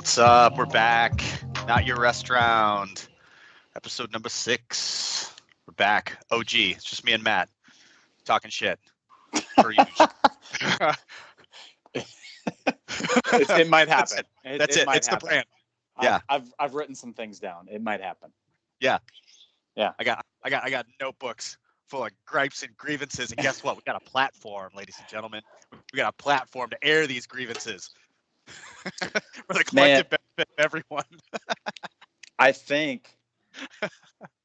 What's up? We're back. Not Your Restaurant. Episode number 6. We're back. OG. It's just me and Matt talking shit. Per usual. It might happen. That's it. It's happen. the plan. Yeah. I've written some things down. It might happen. Yeah. Yeah. I got notebooks full of gripes and grievances, and guess what? We got a platform, ladies and gentlemen. We got a platform to air these grievances. For the collective benefit of everyone. I think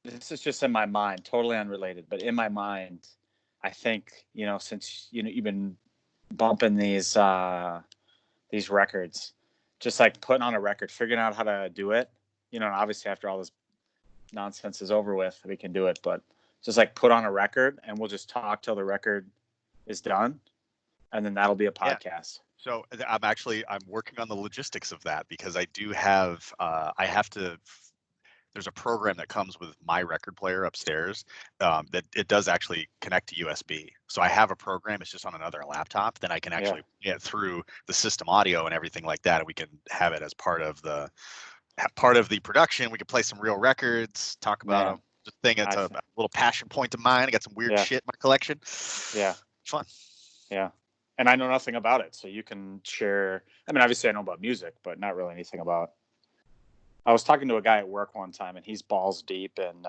this is just in my mind, totally unrelated, but in my mind, I think, since you've been bumping these records, just like putting on a record, figuring out how to do it, and obviously after all this nonsense is over with, we can do it, but just like put on a record and we'll just talk till the record is done, and then that'll be a podcast. Yeah. So I'm working on the logistics of that, because I do have there's a program that comes with my record player upstairs that it does actually connect to USB. So I have a program, it's just on another laptop, then I can actually get through the system audio and everything like that, and we can have it as part of the production. We can play some real records, talk about the thing. It's a little passion point of mine. I got some weird shit in my collection. Yeah. It's fun. Yeah. And I know nothing about it, so you can share. I mean, obviously I know about music, but not really anything about. I was talking to a guy at work one time, and he's balls deep in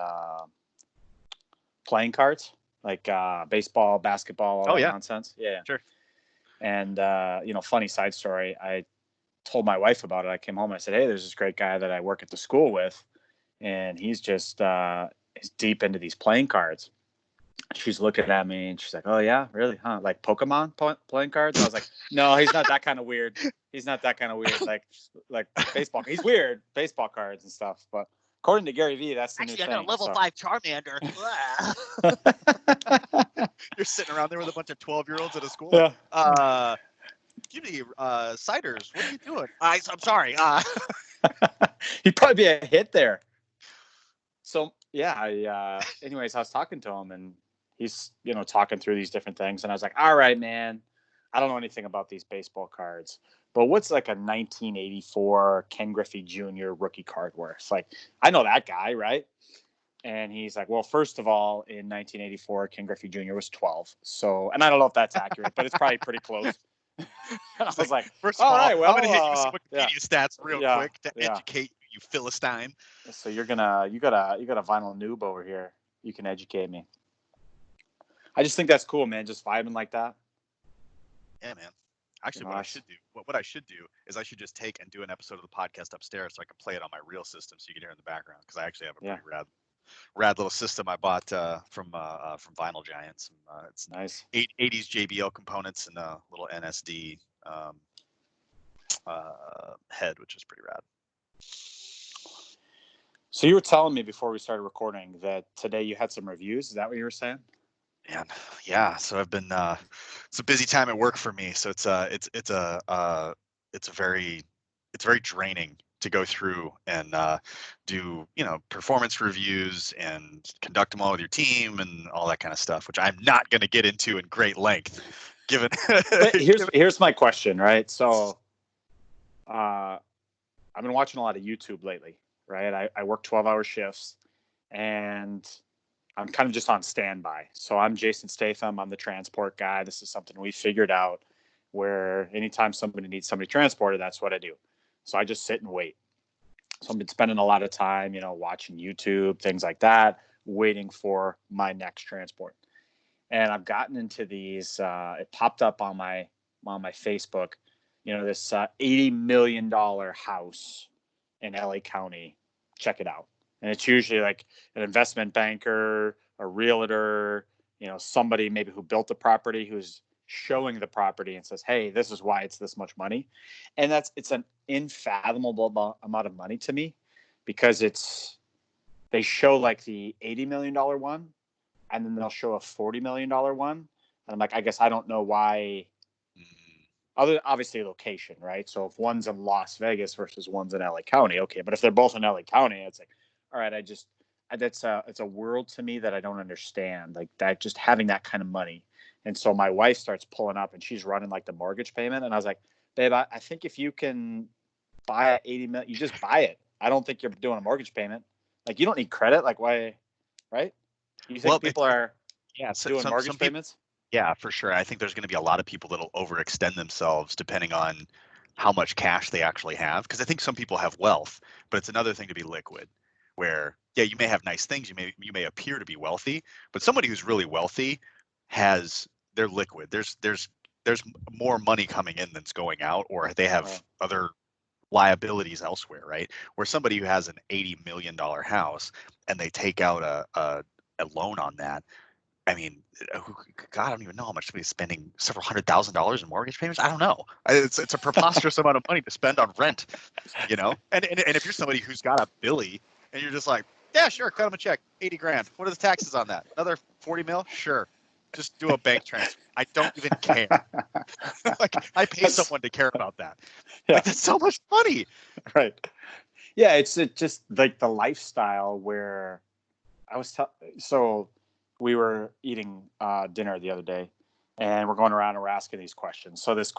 playing cards, like baseball, basketball, all that nonsense. Yeah, sure. And funny side story. I told my wife about it. I came home and I said, "Hey, there's this great guy that I work at the school with, and he's just is deep into these playing cards." She's looking at me and she's like, "Oh yeah, really? Huh? Like Pokemon playing cards?" I was like, "No, he's not that kind of weird. He's not that kind of weird. Like baseball. He's weird, baseball cards and stuff." But according to Gary Vee, that's the new thing. I got a level 5 Charmander. You're sitting around there with a bunch of 12-year-olds at a school. Yeah. Give me ciders. What are you doing? I'm sorry. He'd probably be a hit there. So yeah, anyways, I was talking to him and he's, talking through these different things. And I was like, all right, man, I don't know anything about these baseball cards, but what's like a 1984 Ken Griffey Jr. rookie card worth? Like, I know that guy, right? And he's like, well, first of all, in 1984, Ken Griffey Jr. was 12. So, and I don't know if that's accurate, but it's probably pretty close. And I was like, first of all, right, well, I'm going to hit you some Wikipedia stats real quick to educate you Philistine. So you got a vinyl noob over here. You can educate me. I just think that's cool, man. Just vibing like that. Yeah, man. Actually, what I should do is I should just take and do an episode of the podcast upstairs so I can play it on my real system so you can hear in the background, because I actually have a pretty rad little system I bought from Vinyl Giants. It's nice 80s JBL components and a little NSD head, which is pretty rad. So you were telling me before we started recording that today you had some reviews. Is that what you were saying? Yeah. So I've been it's a busy time at work for me. So it's very draining to go through and do performance reviews and conduct them all with your team and all that kind of stuff, which I'm not going to get into in great length. Given here's my question, right? So I've been watching a lot of YouTube lately. Right. I work 12-hour shifts and I'm kind of just on standby. So I'm Jason Statham. I'm the transport guy. This is something we figured out where anytime somebody needs somebody transported, that's what I do. So I just sit and wait. So I've been spending a lot of time, watching YouTube, things like that, waiting for my next transport. And I've gotten into these, it popped up on my Facebook, this $80 million house in LA County. Check it out. And it's usually like an investment banker, a realtor, somebody maybe who built the property, who's showing the property and says, hey, this is why it's this much money. And it's an unfathomable amount of money to me, because they show like the $80 million one, and then they'll show a $40 million one. And I'm like, I guess I don't know why. Other obviously location, right? So if one's in Las Vegas versus one's in LA County, okay. But if they're both in LA County, it's like, all right, it's a world to me that I don't understand. Like that, just having that kind of money. And so my wife starts pulling up and she's running like the mortgage payment. And I was like, babe, I think if you can buy 80 million. You just buy it. I don't think you're doing a mortgage payment. Like, you don't need credit. Like, why, right? You think people are doing mortgage payments? Yeah, for sure. I think there's going to be a lot of people that'll overextend themselves depending on how much cash they actually have. Because I think some people have wealth, but it's another thing to be liquid. Where, yeah, you may have nice things, you may appear to be wealthy, but somebody who's really wealthy they're liquid. There's more money coming in than's going out, or they have other liabilities elsewhere, right? Where somebody who has an $80 million house and they take out a loan on that. I mean, God, I don't even know how much somebody's spending several $100,000 in mortgage payments. I don't know. It's a preposterous amount of money to spend on rent, you know? And if you're somebody who's got a Billy and you're just like, yeah, sure, cut them a check, 80 grand. What are the taxes on that? Another 40 mil? Sure. Just do a bank transfer. I don't even care. Like, I pay someone to care about that. Yeah. Like, that's so much money. Right. Yeah, it's just like the lifestyle where I was so we were eating dinner the other day, and we're going around and we're asking these questions. So this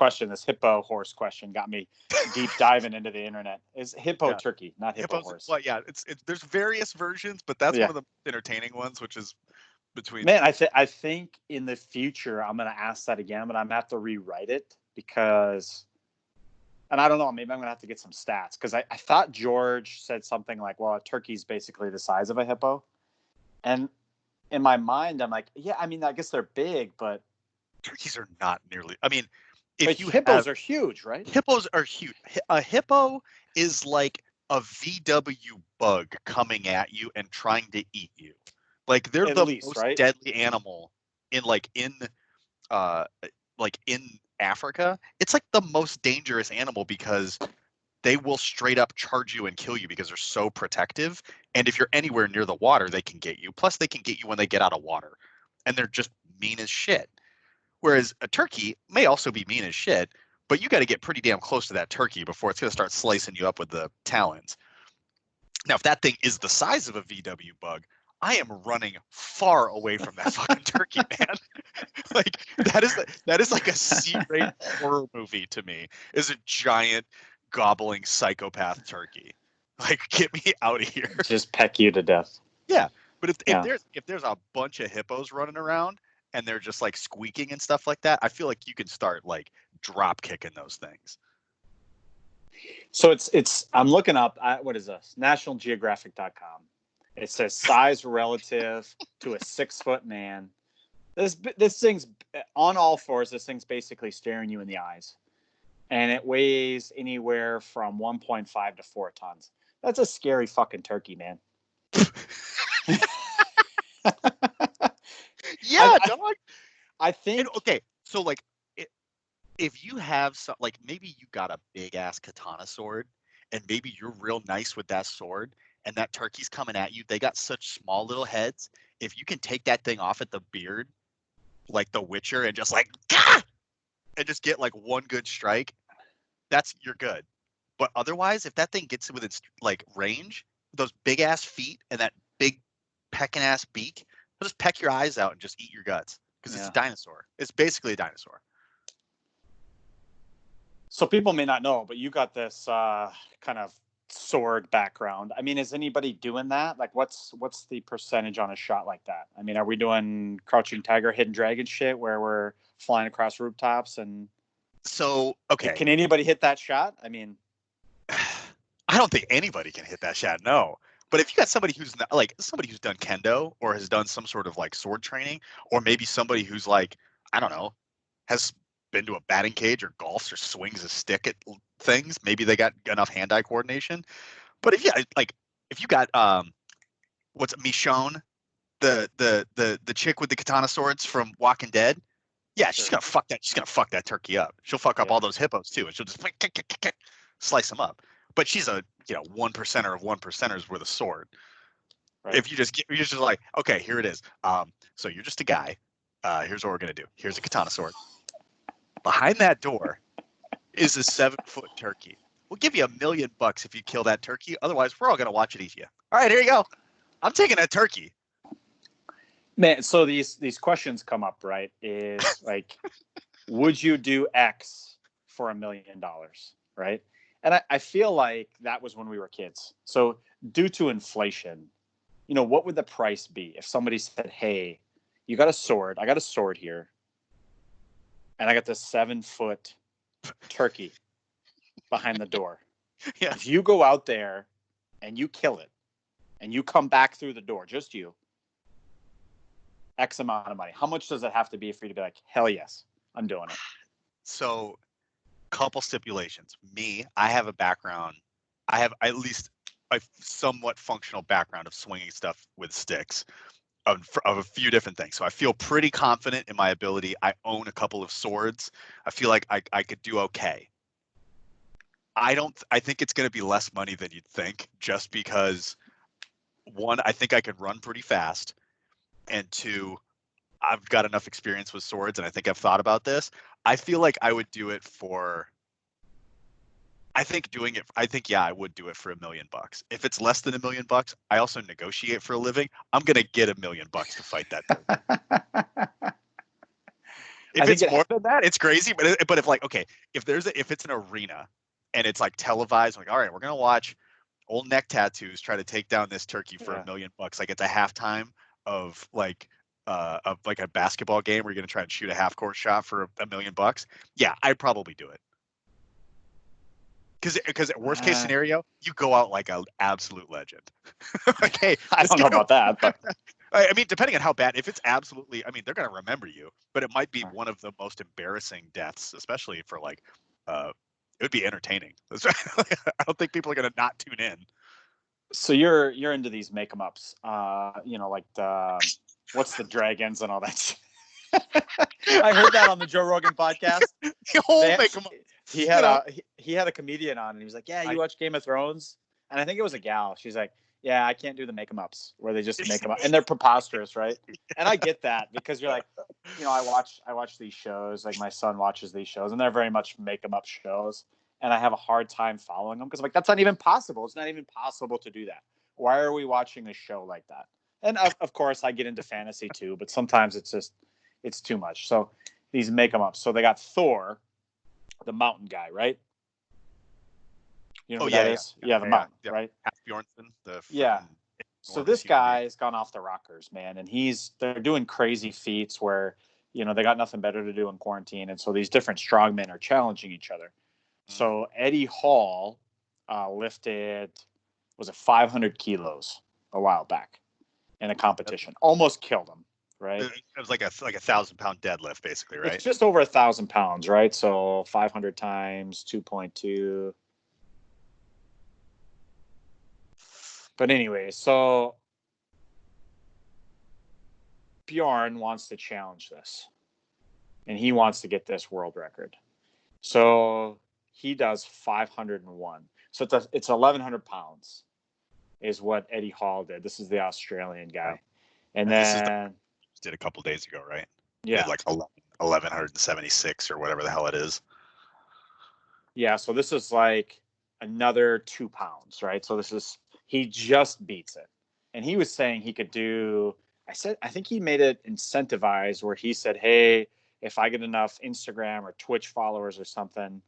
hippo horse question got me deep diving into the internet. Is hippo turkey, not hippo horse? Well, yeah, it's there's various versions, but that's one of the entertaining ones, which is between. Man, I think in the future I'm gonna ask that again, but I'm gonna have to rewrite it because, and I don't know, maybe I'm gonna have to get some stats because I thought George said something like, well, a turkey's basically the size of a hippo, and in my mind, I'm like, yeah, I mean, I guess they're big, but turkeys are not nearly. I mean, hippos are huge, right? Hippos are huge. A hippo is like a VW bug coming at you and trying to eat you. Like, they're the most deadly animal in Africa. It's like the most dangerous animal because they will straight up charge you and kill you because they're so protective. And if you're anywhere near the water, they can get you. Plus, they can get you when they get out of water. And they're just mean as shit. Whereas a turkey may also be mean as shit, but you got to get pretty damn close to that turkey before it's going to start slicing you up with the talons. Now, if that thing is the size of a VW bug, I am running far away from that fucking turkey, man. Like, that is like a C-rated horror movie to me. Is a giant gobbling psychopath turkey. Like, get me out of here. Just peck you to death. Yeah, but if there's a bunch of hippos running around and they're just like squeaking and stuff like that, I feel like you can start like drop kicking those things. So it's I'm looking up, what is this? NationalGeographic.com. It says size relative to a 6-foot man. This thing's on all fours. This thing's basically staring you in the eyes, and it weighs anywhere from 1.5 to 4 tons. That's a scary fucking turkey, man. Yeah, dog. I think. Okay, so like, if you have some, like, maybe you got a big ass katana sword, and maybe you're real nice with that sword, and that turkey's coming at you. They got such small little heads. If you can take that thing off at the beard, like the Witcher, and just like, Gah! And just get like one good strike, you're good. But otherwise, if that thing gets within like range, those big ass feet and that big pecking ass beak, it'll just peck your eyes out and just eat your guts because it's a dinosaur. It's basically a dinosaur. So people may not know, but you got this kind of sword background. I mean, is anybody doing that? Like, what's the percentage on a shot like that? I mean, are we doing Crouching Tiger, Hidden Dragon shit where we're flying across rooftops and? So, okay, can anybody hit that shot? I mean, I don't think anybody can hit that shot. No. But if you got somebody who's not, like somebody who's done kendo or has done some sort of like sword training, or maybe somebody who's like, I don't know, has been to a batting cage or golfs or swings a stick at things, maybe they got enough hand-eye coordination. But if you got what's it, Michonne, the chick with the katana swords from Walking Dead, yeah, she's gonna fuck that turkey up. She'll fuck up all those hippos too, and she'll just slice them up. But she's a 1%er of 1%ers with a sword. Right. If you're just like, okay, here it is. So you're just a guy. Here's what we're gonna do. Here's a katana sword. Behind that door is a 7-foot turkey. We'll give you $1 million if you kill that turkey. Otherwise, we're all gonna watch it eat you. All right, here you go. I'm taking that turkey. Man, so these questions come up, right? Is like, would you do X for $1 million, right? And I feel like that was when we were kids. So due to inflation, what would the price be if somebody said, hey, you got a sword, I got a sword here, and I got this 7-foot turkey behind the door. Yeah. If you go out there and you kill it and you come back through the door, just you, X amount of money. How much does it have to be for you to be like, hell yes, I'm doing it? So, couple stipulations. Me, I have a background. I have at least a somewhat functional background of swinging stuff with sticks of a few different things. So I feel pretty confident in my ability. I own a couple of swords. I feel like I could do okay. I think it's going to be less money than you'd think, just because, one, I think I could run pretty fast, and two, I've got enough experience with swords, and I think I've thought about this. I feel like I would do it for. I think I would do it for $1 million. If it's less than $1 million, I also negotiate for a living. I'm gonna get $1 million to fight that thing. If it's more than that, it's crazy. But if it's an arena and it's like televised, like, all right, we're gonna watch old neck tattoos try to take down this turkey for $1 million. Like it's a halftime of like a basketball game where you're gonna try and shoot a half court shot for $1 million. Yeah, I'd probably do it. Because worst case scenario, you go out like an absolute legend. Okay, I don't know about that, but I mean, depending on how bad. If it's absolutely, I mean, they're gonna remember you, but it might be one of the most embarrassing deaths, especially for like, it would be entertaining. I don't think people are gonna not tune in. So you're into these make 'em ups, like what's the dragons and all that. I heard that on the Joe Rogan podcast. The whole make 'em up. He had a comedian on, and he was like, "Yeah, you watch Game of Thrones?" And I think it was a gal. She's like, "Yeah, I can't do the make 'em ups where they just make 'em up, and they're preposterous, right?" And I get that, because you're like, I watch these shows. Like my son watches these shows, and they're very much make 'em up shows, and I have a hard time following them because I'm like, that's not even possible. It's not even possible to do that. Why are we watching a show like that? And of course, I get into fantasy too, but sometimes it's too much. So these make 'em ups. So they got Thor, the mountain guy, right? You know who that is? Yeah, the mountain, right? Bjornsson, So this guy's gone off the rockers, man, and they're doing crazy feats where, they got nothing better to do in quarantine, and so these different strongmen are challenging each other. So Eddie Hall lifted, was it 500 kilos a while back in a competition, almost killed him. Right. It was like a 1,000-pound deadlift, basically, right? It's just over 1,000 pounds, right? So 500 times 2.2. But anyway, so Bjorn wants to challenge this, and he wants to get this world record. So he does 501. So it's 1,100 pounds is what Eddie Hall did. This is the Australian guy. And then did a couple days ago, right? Yeah. Did like 1,176 or whatever the hell it is. Yeah. So this is like another 2 pounds, right? So he just beats it. And he was saying he could do, I think he made it incentivized where he said, hey, if I get enough Instagram or Twitch followers or something,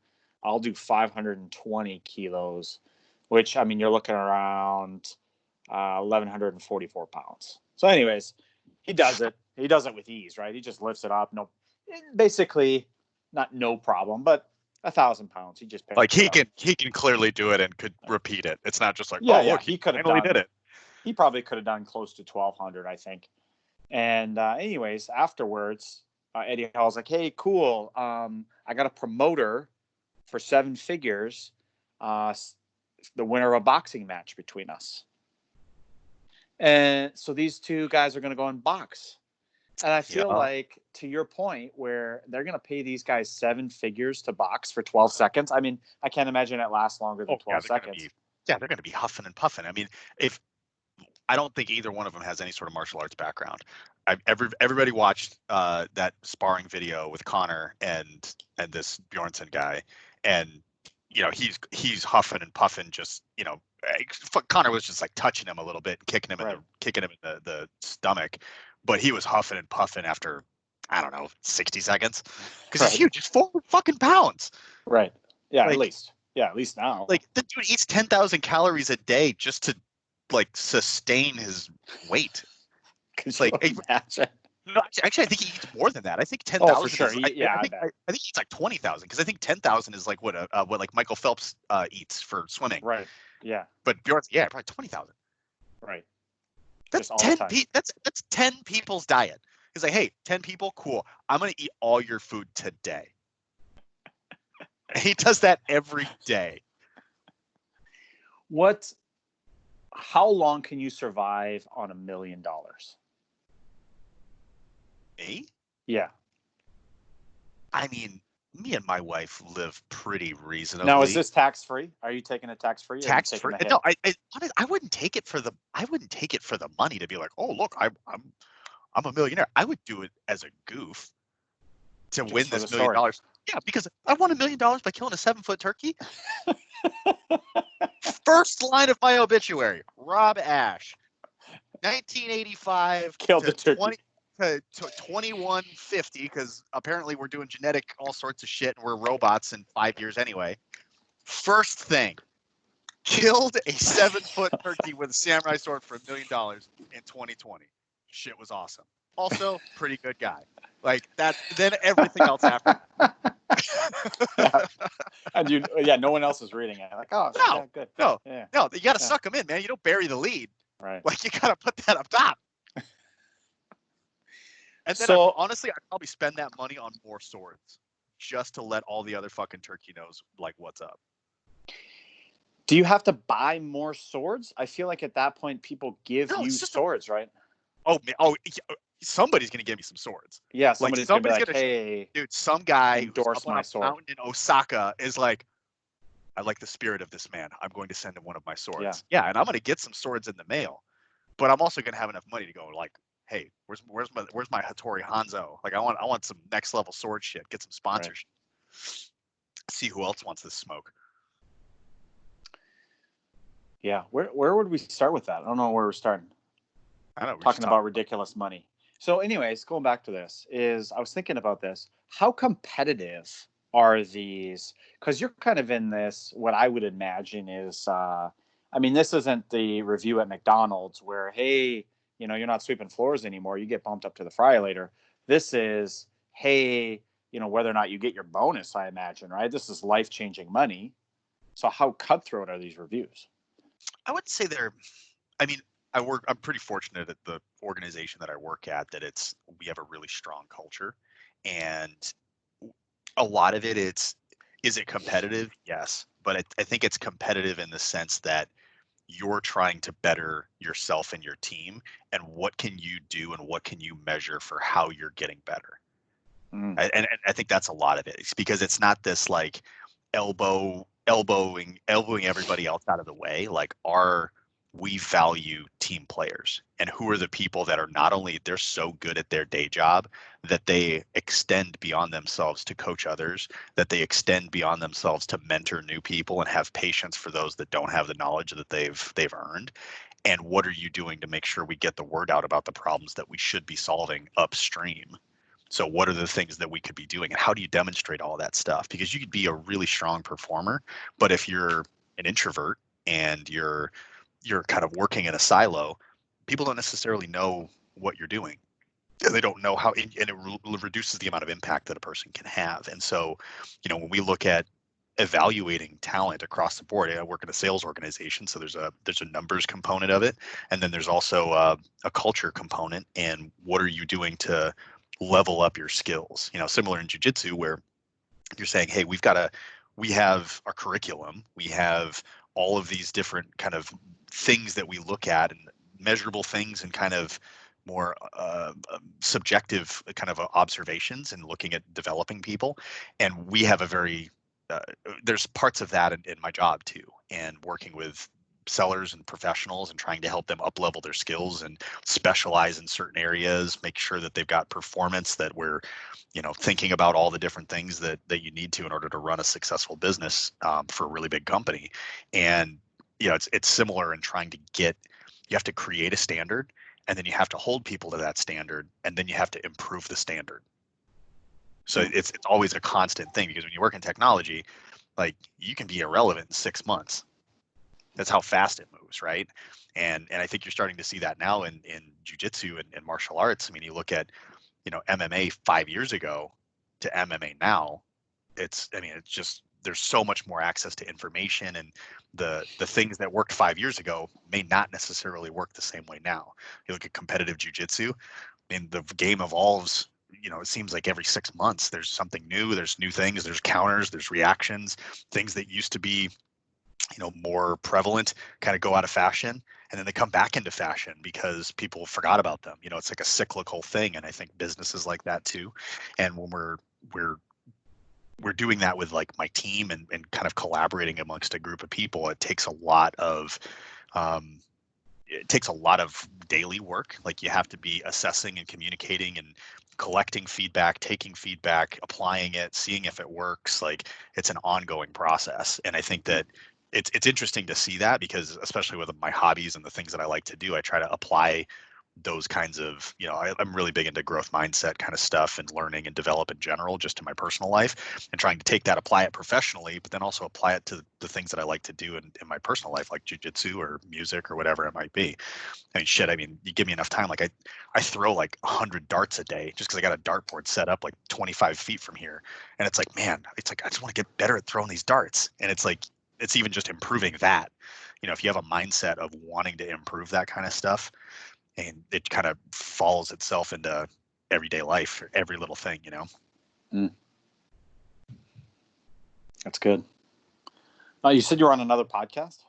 I'll do 520 kilos, which, I mean, you're looking around 1,144 pounds. So anyways, he does it. He does it with ease, right? He just lifts it up. Basically not no problem, but 1,000 pounds. He just like he can clearly do it and could repeat it. It's not just like, look, he could have did it. He probably could have done close to 1,200, I think. And anyways, afterwards, Eddie Hall's like, hey, cool. I got a promoter for 7 figures. The winner of a boxing match between us. And so these two guys are going to go and box. And I feel like, to your point, where they're going to pay these guys 7 figures to box for 12 seconds. I mean, I can't imagine it lasts longer than 12 seconds. They're going to be huffing and puffing. I mean, I don't think either one of them has any sort of martial arts background. Everybody watched that sparring video with Connor and this Bjornsson guy, and he's huffing and puffing. Just Connor was just like touching him a little bit, kicking him in the stomach, but he was huffing and puffing after, I don't know, 60 seconds, because he's huge. He's 4 fucking pounds. Right. Yeah, at least. Yeah, at least now. Like the dude eats 10,000 calories a day just to like sustain his weight. Could Like, you imagine? no, actually, I think he eats more than that. I think 10,000. Oh, for sure. Is, Yeah, I think he eats like 20,000 because I think 10,000 is like what like Michael Phelps eats for swimming. Right. Yeah. But Bjorn's, yeah, probably 20,000. Right. That's Just all 10. the time. That's 10 people's diet. He's like, hey, 10 people, cool. I'm gonna eat all your food today. And he does that every day. How long can you survive on $1 million? Me? Yeah. I mean, me and my wife live pretty reasonably. Now, is this tax free? Are you taking it tax free? Tax free? No, I wouldn't take it for the money to be like, oh look, I'm a millionaire. I would do it as a goof to win this $1 million. Yeah, because I won $1 million by killing a 7-foot turkey. First line of my obituary: Rob Ash, 1985 killed the turkey. To 2150, because apparently we're doing genetic all sorts of shit and we're robots in 5 years anyway. First thing, killed a 7-foot turkey with a samurai sword for $1 million in 2020. Shit was awesome. Also, pretty good guy. Like that. Then everything else after. And no one else is reading it. Like, oh, no, yeah, good. No, yeah. No, you got to suck them in, man. You don't bury the lead. Right. Like you got to put that up top. And then honestly, I'd probably spend that money on more swords just to let all the other fucking turkey knows like what's up. Do you have to buy more swords? I feel like at that point people give you swords, right? Oh, somebody's gonna give me some swords. Yeah, somebody's gonna be like, hey, dude, some guy endorse my sword. Mountain in Osaka is like, I like the spirit of this man. I'm going to send him one of my swords. Yeah, and I'm gonna get some swords in the mail, but I'm also gonna have enough money to go like, hey, where's my Hattori Hanzo? Like I want some next level sword shit. Get some sponsorship. Right. See who else wants this smoke. Yeah, where would we start with that? I don't know where we're starting. I know. Talking about ridiculous money. So, anyways, going back to this, I was thinking about this. How competitive are these? Because you're kind of in this. What I would imagine is, this isn't the review at McDonald's where, hey, you're not sweeping floors anymore. You get bumped up to the fry later. This is, hey, whether or not you get your bonus. I imagine, right? This is life-changing money. So, how cutthroat are these reviews? I wouldn't say they're. I'm pretty fortunate at the organization that I work at that we have a really strong culture, and a lot of it is it competitive? Yes, but I think it's competitive in the sense that you're trying to better yourself and your team, and what can you do and what can you measure for how you're getting better. And I think that's a lot of it. It's because it's not this like elbowing everybody else out of the way. Like we value team players, and who are the people that are not only they're so good at their day job that they extend beyond themselves to coach others, that they extend beyond themselves to mentor new people and have patience for those that don't have the knowledge that they've earned. And what are you doing to make sure we get the word out about the problems that we should be solving upstream? So what are the things that we could be doing, and how do you demonstrate all that stuff? Because you could be a really strong performer, but if you're an introvert and you're kind of working in a silo, people don't necessarily know what you're doing. They don't know how, and it reduces the amount of impact that a person can have. And so, when we look at evaluating talent across the board, I work in a sales organization, so there's a numbers component of it, and then there's also a culture component. And what are you doing to level up your skills? Similar in jiu-jitsu, where you're saying, hey, we have our curriculum, we have all of these different kind of things that we look at, and measurable things, and kind of more subjective kind of observations, and looking at developing people. And we have there's parts of that in my job too, and working with sellers and professionals and trying to help them up level their skills and specialize in certain areas, make sure that they've got performance, that we're thinking about all the different things that you need to in order to run a successful business for a really big company. And it's similar in trying to you have to create a standard, and then you have to hold people to that standard, and then you have to improve the standard. So it's always a constant thing, because when you work in technology, like you can be irrelevant in 6 months. That's how fast it moves, right? And I think you're starting to see that now in jiu-jitsu and martial arts. I mean, you look at, MMA 5 years ago to MMA now, it's just there's so much more access to information, and the things that worked 5 years ago may not necessarily work the same way now. You look at competitive jiu-jitsu, and the game evolves. It seems like every 6 months there's something new, there's new things, there's counters, there's reactions, things that used to be more prevalent kind of go out of fashion, and then they come back into fashion because people forgot about them. It's like a cyclical thing, and I think business is like that too. And when we're doing that with like my team and kind of collaborating amongst a group of people, it takes a lot of daily work. Like you have to be assessing and communicating and collecting feedback, taking feedback, applying it, seeing if it works. Like it's an ongoing process. And I think that it's interesting to see that, because especially with my hobbies and the things that I like to do, I try to apply those kinds of, I'm really big into growth mindset kind of stuff and learning and develop in general, just in my personal life, and trying to take that, apply it professionally, but then also apply it to the things that I like to do in my personal life, like jujitsu or music or whatever it might be. You give me enough time. Like I throw like 100 darts a day just because I got a dartboard set up like 25 feet from here. And it's like, man, it's like, I just want to get better at throwing these darts. And it's like, it's even just improving that, if you have a mindset of wanting to improve that kind of stuff, and it kind of follows itself into everyday life, every little thing, That's good. You said you were on another podcast?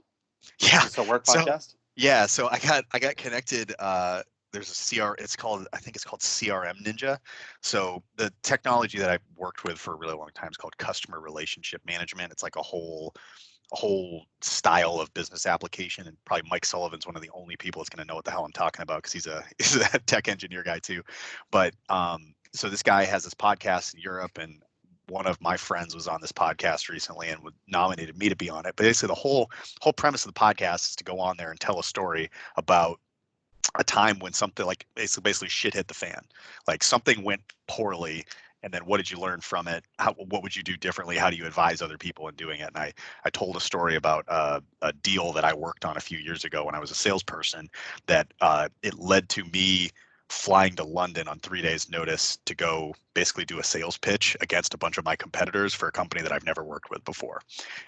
Yeah. It's a work podcast? Yeah. So I got connected. There's it's called CRM Ninja. So the technology that I've worked with for a really long time is called customer relationship management. It's like a whole style of business application, and probably Mike Sullivan's one of the only people that's going to know what the hell I'm talking about, because he's a tech engineer guy too. But so this guy has this podcast in Europe, and one of my friends was on this podcast recently and nominated me to be on it. But basically the whole premise of the podcast is to go on there and tell a story about a time when something like basically shit hit the fan, like something went poorly, and then what did you learn from it? What would you do differently? How do you advise other people in doing it? And I told a story about a deal that I worked on a few years ago when I was a salesperson, that it led to me flying to London on 3 days notice to go basically do a sales pitch against a bunch of my competitors for a company that I've never worked with before.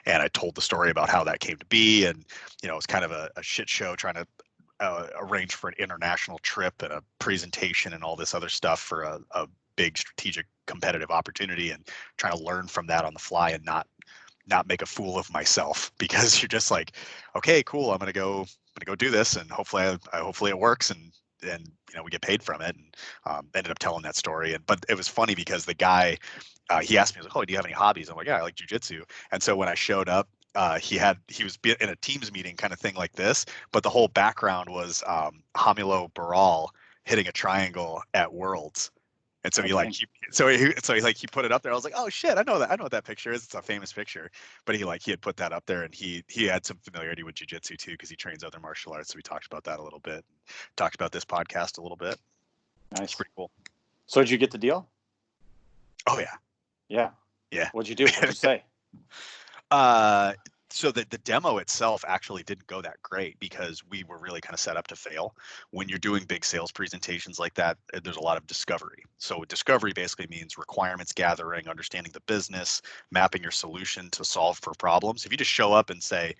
And I told the story about how that came to be, and it was kind of a shit show trying to arrange for an international trip and a presentation and all this other stuff for a big strategic competitive opportunity, and trying to learn from that on the fly and not make a fool of myself, because you're just like, okay, cool, I'm gonna go do this, and hopefully it works, and we get paid from it. And ended up telling that story. But it was funny because the guy, he asked me, he was like, oh, do you have any hobbies? I'm like, yeah, I like jujitsu. And so when I showed up, he was in a Teams meeting kind of thing like this, but the whole background was Hamilo Barral hitting a triangle at Worlds. And so he put it up there. I was like, oh shit, I know what that picture is. It's a famous picture. But he had put that up there, and he had some familiarity with jiu-jitsu too, because he trains other martial arts. So we talked about that a little bit. Talked about this podcast a little bit. Nice. It's pretty cool. So did you get the deal? Oh yeah. Yeah. Yeah. What'd you do? What'd you say? So the demo itself actually didn't go that great, because we were really kind of set up to fail. When you're doing big sales presentations like that, there's a lot of discovery. So discovery basically means requirements gathering, understanding the business, mapping your solution to solve for problems. If you just show up and say,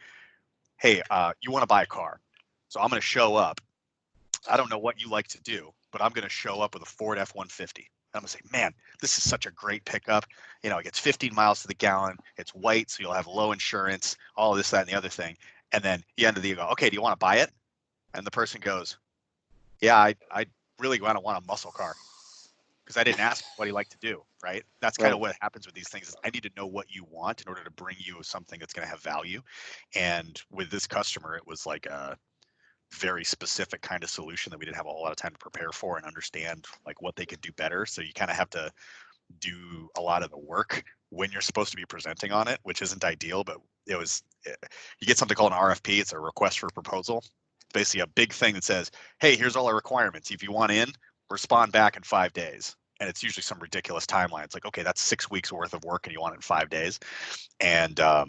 hey, you want to buy a car, so I'm going to show up. I don't know what you like to do, but I'm going to show up with a Ford F-150. I'm gonna say, man, this is such a great pickup. It gets 15 miles to the gallon. It's white, so you'll have low insurance, all of this, that, and the other thing. And then the end of the year, you go, okay, do you want to buy it? And the person goes, yeah, I really want a muscle car, because I didn't ask what he liked to do, right? That's kind of what happens with these things, is I need to know what you want in order to bring you something that's going to have value. And with this customer, it was like a very specific kind of solution that we didn't have a whole lot of time to prepare for and understand like what they could do better. So you kind of have to do a lot of the work when you're supposed to be presenting on it, which isn't ideal, but you get something called an RFP. It's a request for proposal. Basically a big thing that says, hey, here's all our requirements. If you want in, respond back in 5 days. and it's usually some ridiculous timeline. It's like, okay, that's 6 weeks worth of work and you want it in 5 days. And so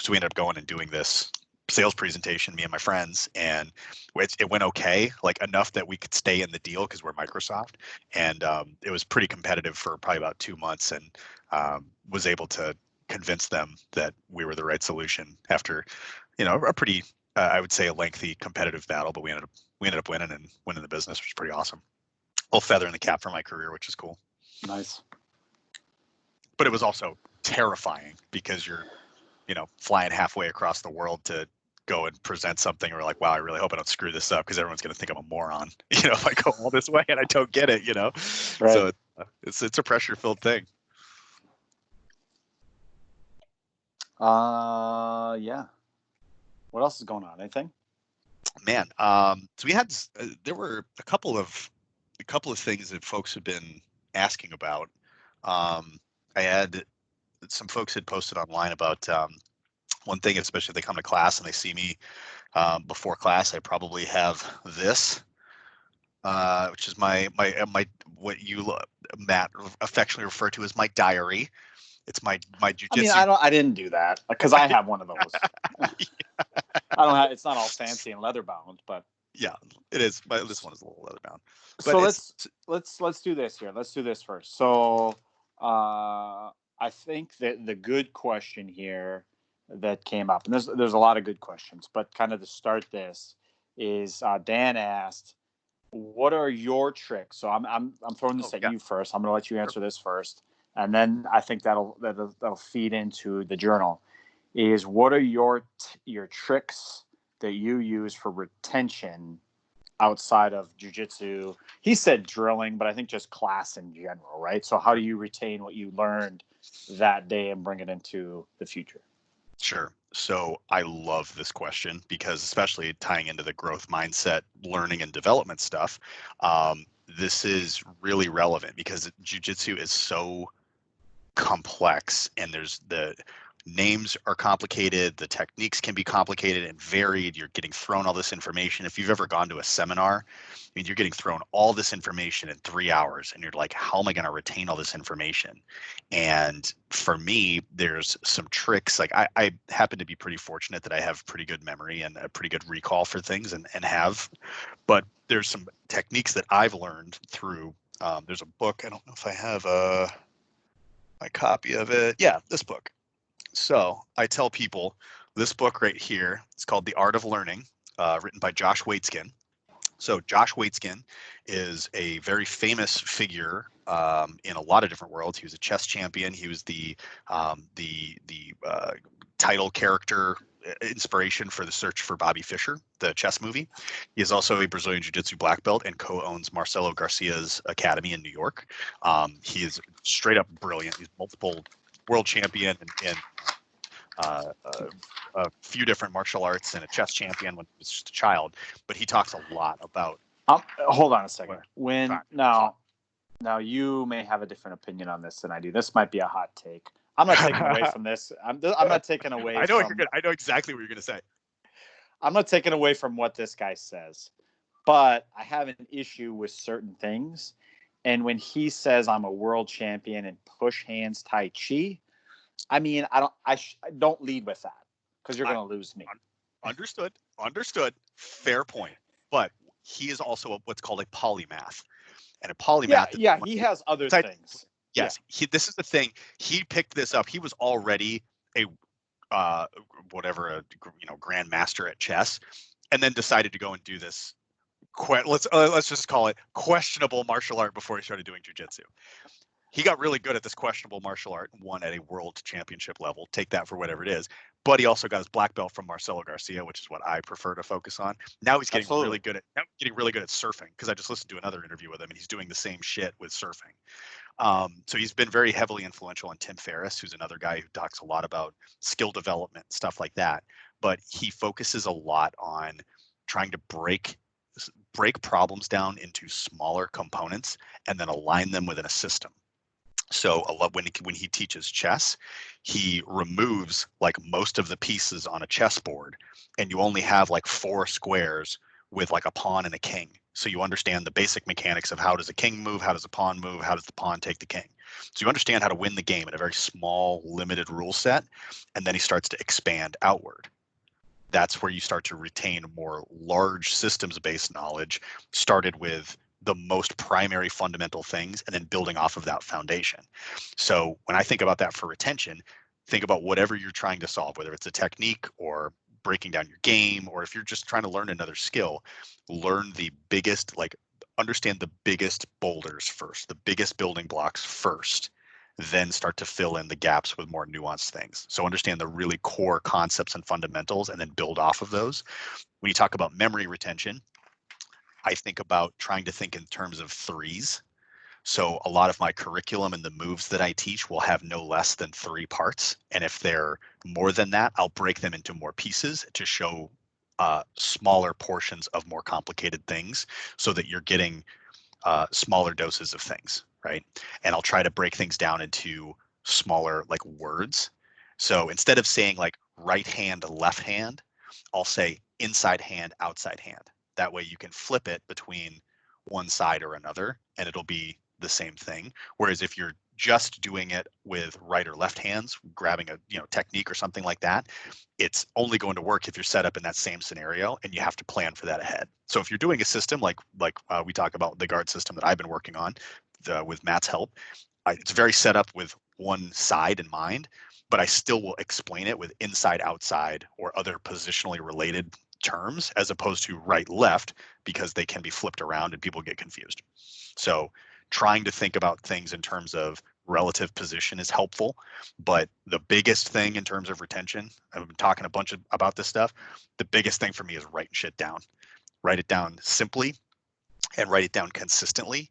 we ended up going and doing this sales presentation, me and my friends, and it went okay, like enough that we could stay in the deal because we're Microsoft. And it was pretty competitive for probably about 2 months, and was able to convince them that we were the right solution after, a pretty, I would say, a lengthy competitive battle. But we ended up winning and winning the business, which was pretty awesome. A little feather in the cap for my career, which is cool. Nice. But it was also terrifying because you're, flying halfway across the world to go and present something. We're like, wow, I really hope I don't screw this up because everyone's going to think I'm a moron, if I go all this way and I don't get it, Right. So it's a pressure-filled thing. Yeah. What else is going on? Anything? Man, so we had, there were a couple of things that folks have been asking about. I had some folks had posted online about one thing, especially if they come to class and they see me before class. I probably have this, which is my what you, Matt, affectionately refer to as my diary. It's my jujitsu. I mean, I didn't do that because I have one of those. I don't have. It's not all fancy and leather bound, but yeah, it is. But this one is a little leather bound. But so let's do this here. Let's do this first. So I think that the good question here that came up, and there's a lot of good questions, but kind of to start this is Dan asked, "What are your tricks?" So I'm throwing this at you first. I'm going to let you answer this first, and then I think that'll feed into the journal. Is what are your tricks that you use for retention outside of jiu-jitsu? He said drilling, but I think just class in general, right? So how do you retain what you learned that day and bring it into the future? Sure. So I love this question because, especially tying into the growth mindset, learning and development stuff, this is really relevant because jiu-jitsu is so complex, and there's the names are complicated, the techniques can be complicated and varied. You're getting thrown all this information. If you've ever gone to a seminar, I mean, you're getting thrown all this information in 3 hours, and you're like, how am I going to retain all this information? And for me, there's some tricks. Like I happen to be pretty fortunate that I have pretty good memory and a pretty good recall for things, and have, but there's some techniques that I've learned through, there's a book. I don't know if I have my copy of it. Yeah, this book. So I tell people this book right here, it's called The Art of Learning, written by Josh Waitzkin. So Josh Waitzkin is a very famous figure in a lot of different worlds. He was a chess champion. He was the title character inspiration for The Search for Bobby Fischer, the chess movie. He is also a Brazilian Jiu-Jitsu black belt and co-owns Marcelo Garcia's academy in New York. He is straight up brilliant. He's multiple world champion and a few different martial arts, and a chess champion when he was just a child. But he talks a lot about. Hold on a second. Now you may have a different opinion on this than I do. This might be a hot take. I'm not taking away from this. I'm not taking away. I know what you're gonna. I know exactly what you're gonna say. I'm not taking away from what this guy says, but I have an issue with certain things. And when he says I'm a world champion in push hands Tai Chi, I mean, I don't lead with that because you're going to lose me. Understood. Fair point. But he is also what's called a polymath, and a polymath. Yeah, he has other things. Yes, yeah. This is the thing. He picked this up. He was already a grandmaster at chess, and then decided to go and do this. Let's just call it questionable martial art before he started doing jiu-jitsu. He got really good at this questionable martial art and won at a world championship level. Take that for whatever it is. But he also got his black belt from Marcelo Garcia, which is what I prefer to focus on. Now he's getting really good at surfing, because I just listened to another interview with him, and he's doing the same shit with surfing. So he's been very heavily influential on Tim Ferriss, who's another guy who talks a lot about skill development, stuff like that. But he focuses a lot on trying to break problems down into smaller components and then align them within a system. So a lot when he teaches chess, he removes like most of the pieces on a chessboard, and you only have like 4 squares with like a pawn and a king. So you understand the basic mechanics of how does a king move, how does a pawn move, how does the pawn take the king. So you understand how to win the game in a very small, limited rule set, and then he starts to expand outward. That's where you start to retain more large systems-based knowledge, started with the most primary fundamental things and then building off of that foundation. So when I think about that for retention, think about whatever you're trying to solve, whether it's a technique or breaking down your game, or if you're just trying to learn another skill, learn the biggest, like understand the biggest boulders first, the biggest building blocks first, then start to fill in the gaps with more nuanced things. So understand the really core concepts and fundamentals and then build off of those. When you talk about memory retention, I think about trying to think in terms of threes. So a lot of my curriculum and the moves that I teach will have no less than 3 parts. And if they're more than that, I'll break them into more pieces to show smaller portions of more complicated things so that you're getting smaller doses of things, right? And I'll try to break things down into smaller like words. So instead of saying like right hand, left hand, I'll say inside hand, outside hand. That way you can flip it between one side or another and it'll be the same thing. Whereas if you're just doing it with right or left hands, grabbing a technique or something like that, it's only going to work if you're set up in that same scenario and you have to plan for that ahead. So if you're doing a system like we talk about the guard system that I've been working on with Matt's help, it's very set up with one side in mind, but I still will explain it with inside, outside, or other positionally related terms as opposed to right, left, because they can be flipped around and people get confused. So trying to think about things in terms of relative position is helpful, but the biggest thing in terms of retention, I've been talking a bunch about this stuff, the biggest thing for me is writing shit down. Write it down simply and write it down consistently,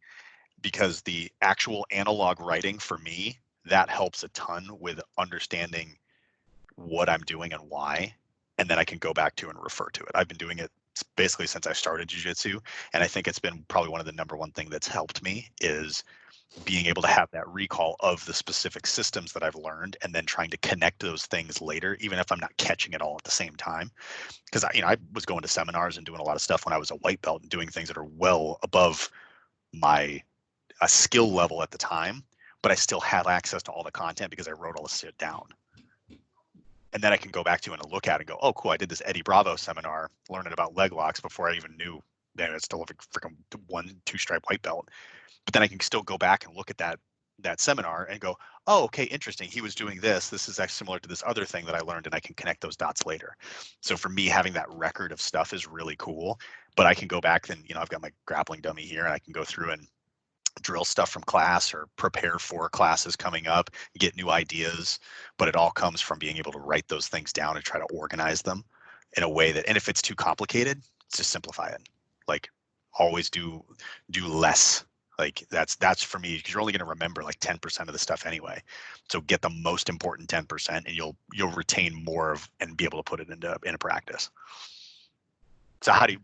because the actual analog writing for me, that helps a ton with understanding what I'm doing and why, and then I can go back to and refer to it. I've been doing it basically since I started jiu-jitsu, and I think it's been probably one of the number one thing that's helped me is being able to have that recall of the specific systems that I've learned and then trying to connect those things later, even if I'm not catching it all at the same time. Because I was going to seminars and doing a lot of stuff when I was a white belt and doing things that are well above my skill level at the time, but I still have access to all the content because I wrote all this shit down. And then I can go back to and look at it and go, oh, cool, I did this Eddie Bravo seminar learning about leg locks before I even knew that it's still a freaking 1-2 stripe white belt. But then I can still go back and look at that seminar and go, oh, okay, interesting. He was doing this. This is actually similar to this other thing that I learned, and I can connect those dots later. So for me, having that record of stuff is really cool. But I can go back then, I've got my grappling dummy here, and I can go through and drill stuff from class or prepare for classes coming up, get new ideas. But it all comes from being able to write those things down and try to organize them in a way that, and if it's too complicated, just simplify it. Like always do less. Like that's for me, because you're only going to remember like 10% of the stuff anyway. So get the most important 10% and you'll retain more of and be able to put it into practice. So how do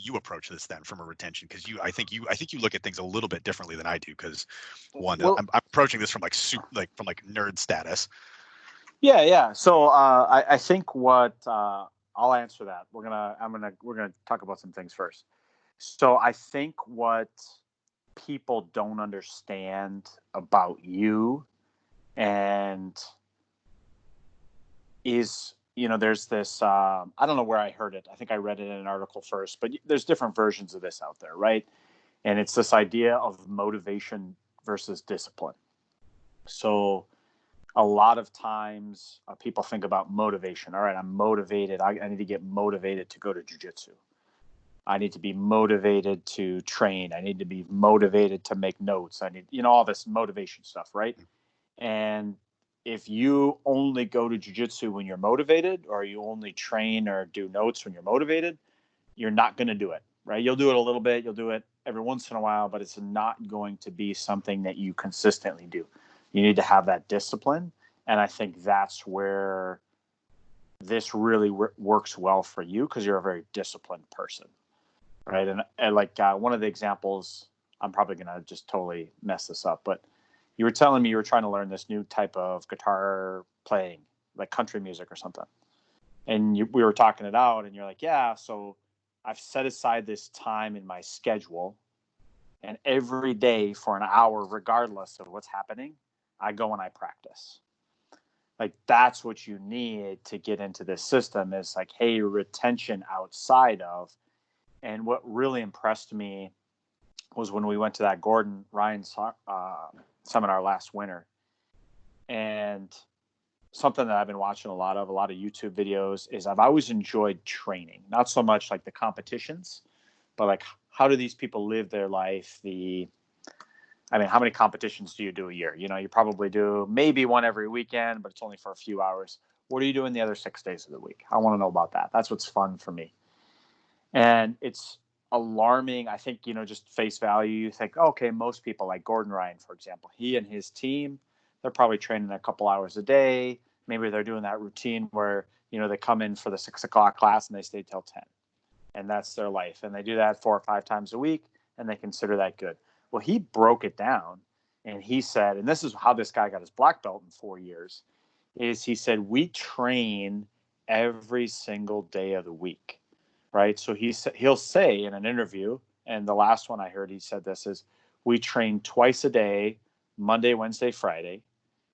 you approach this then from a retention? Because I think you look at things a little bit differently than I do. Because I'm approaching this from like nerd status. Yeah. So I think what I'll answer that. We're gonna talk about some things first. So I think what people don't understand about you and is, there's this, I don't know where I heard it. I think I read it in an article first, but there's different versions of this out there, right? And it's this idea of motivation versus discipline. So a lot of times people think about motivation. All right, I'm motivated. I need to get motivated to go to jiu-jitsu. I need to be motivated to train. I need to be motivated to make notes. I need, all this motivation stuff, right? And if you only go to jiu-jitsu when you're motivated, or you only train or do notes when you're motivated, you're not going to do it, right? You'll do it a little bit. You'll do it every once in a while, but it's not going to be something that you consistently do. You need to have that discipline. And I think that's where this really works well for you, because you're a very disciplined person. Right. And like one of the examples, I'm probably going to just totally mess this up, but you were telling me you were trying to learn this new type of guitar playing, like country music or something. And we were talking it out, and you're like, yeah, so I've set aside this time in my schedule, and every day for an hour, regardless of what's happening, I go and I practice. Like, that's what you need to get into this system is like, hey, retention outside of. And what really impressed me was when we went to that Gordon Ryan seminar last winter. And something that I've been watching a lot of YouTube videos, is I've always enjoyed training, not so much like the competitions, but like, how do these people live their life? How many competitions do you do a year? You probably do maybe one every weekend, but it's only for a few hours. What are you doing the other 6 days of the week? I want to know about that. That's what's fun for me. And it's alarming. I think, just face value, you think, okay, most people like Gordon Ryan, for example, he and his team, they're probably training a couple hours a day. Maybe they're doing that routine where, they come in for the 6 o'clock class and they stay till 10. And that's their life. And they do that 4 or 5 times a week, and they consider that good. Well, he broke it down, and he said, and this is how this guy got his black belt in 4 years, is he said, we train every single day of the week, right? So he'll say in an interview, and the last one I heard, he said this is, we train twice a day, Monday, Wednesday, Friday,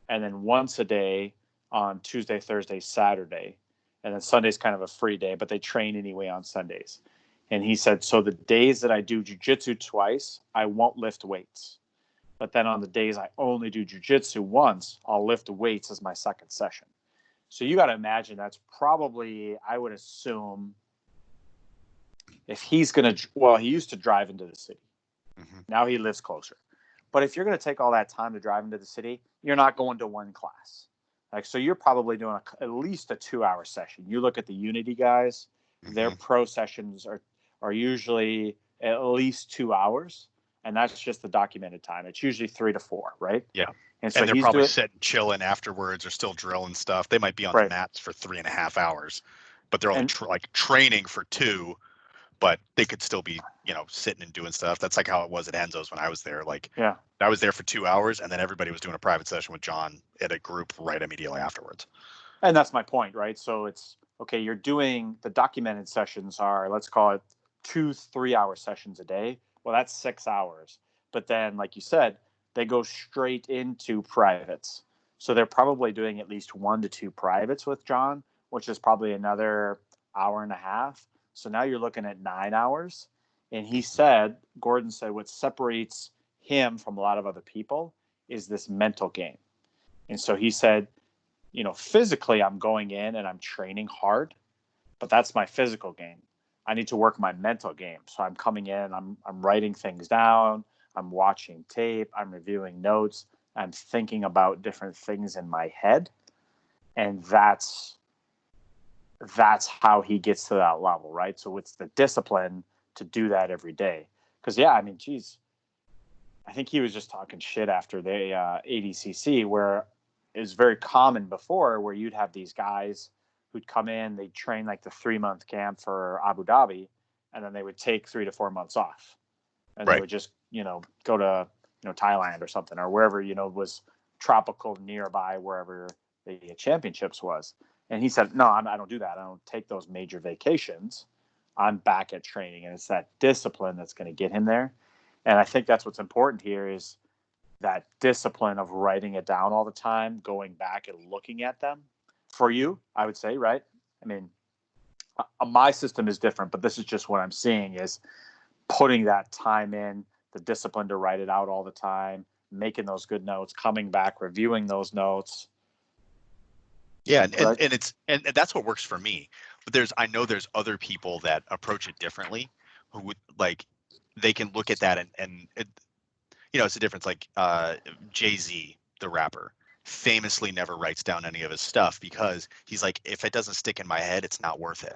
and then once a day on Tuesday, Thursday, Saturday. And then Sunday's kind of a free day, but they train anyway on Sundays. And he said, so the days that I do jiu-jitsu twice, I won't lift weights. But then on the days I only do jiu-jitsu once, I'll lift weights as my second session. So you got to imagine that's probably, I would assume, if he's going to, well, he used to drive into the city. Mm-hmm. Now he lives closer. But if you're going to take all that time to drive into the city, you're not going to one class. So you're probably doing at least a 2-hour session. You look at the Unity guys, mm-hmm. Their pro sessions are usually at least 2 hours, and that's just the documented time. It's usually 3 to 4, right? Yeah. And so they're probably sitting chilling afterwards or still drilling stuff. They might be on the mats for 3.5 hours, but they're only training for 2, but they could still be, sitting and doing stuff. That's like how it was at Enzo's when I was there. I was there for 2 hours, and then everybody was doing a private session with John at a group right immediately afterwards. And that's my point, right? So it's, okay, you're doing the documented sessions are, let's call it 2-3 hour sessions a day. Well, that's 6 hours. But then, like you said, they go straight into privates. So they're probably doing at least 1 to 2 privates with John, which is probably another hour and a half. So now you're looking at 9 hours. And Gordon said, what separates him from a lot of other people is this mental game. And so he said, physically I'm going in and I'm training hard, but that's my physical game. I need to work my mental game. So I'm coming in, I'm writing things down, I'm watching tape, I'm reviewing notes, I'm thinking about different things in my head. And that's how he gets to that level, right? So it's the discipline to do that every day. Because, I think he was just talking shit after the ADCC, where it was very common before where you'd have these guys who'd come in, they'd train like the 3-month camp for Abu Dhabi, and then they would take 3 to 4 months off. And they would just, go to, Thailand or something, or wherever, was tropical nearby, wherever the championships was. And he said, no, I don't do that. I don't take those major vacations. I'm back at training. And it's that discipline that's going to get him there. And I think that's what's important here is that discipline of writing it down all the time, going back and looking at them. For you, I would say, right? My system is different, but this is just what I'm seeing is putting that time in, the discipline to write it out all the time, making those good notes, coming back, reviewing those notes. Yeah, and that's what works for me. But I know there's other people that approach it differently, who would they can look at that and it's a difference. Like Jay-Z, the rapper, famously never writes down any of his stuff because he's like, if it doesn't stick in my head, it's not worth it.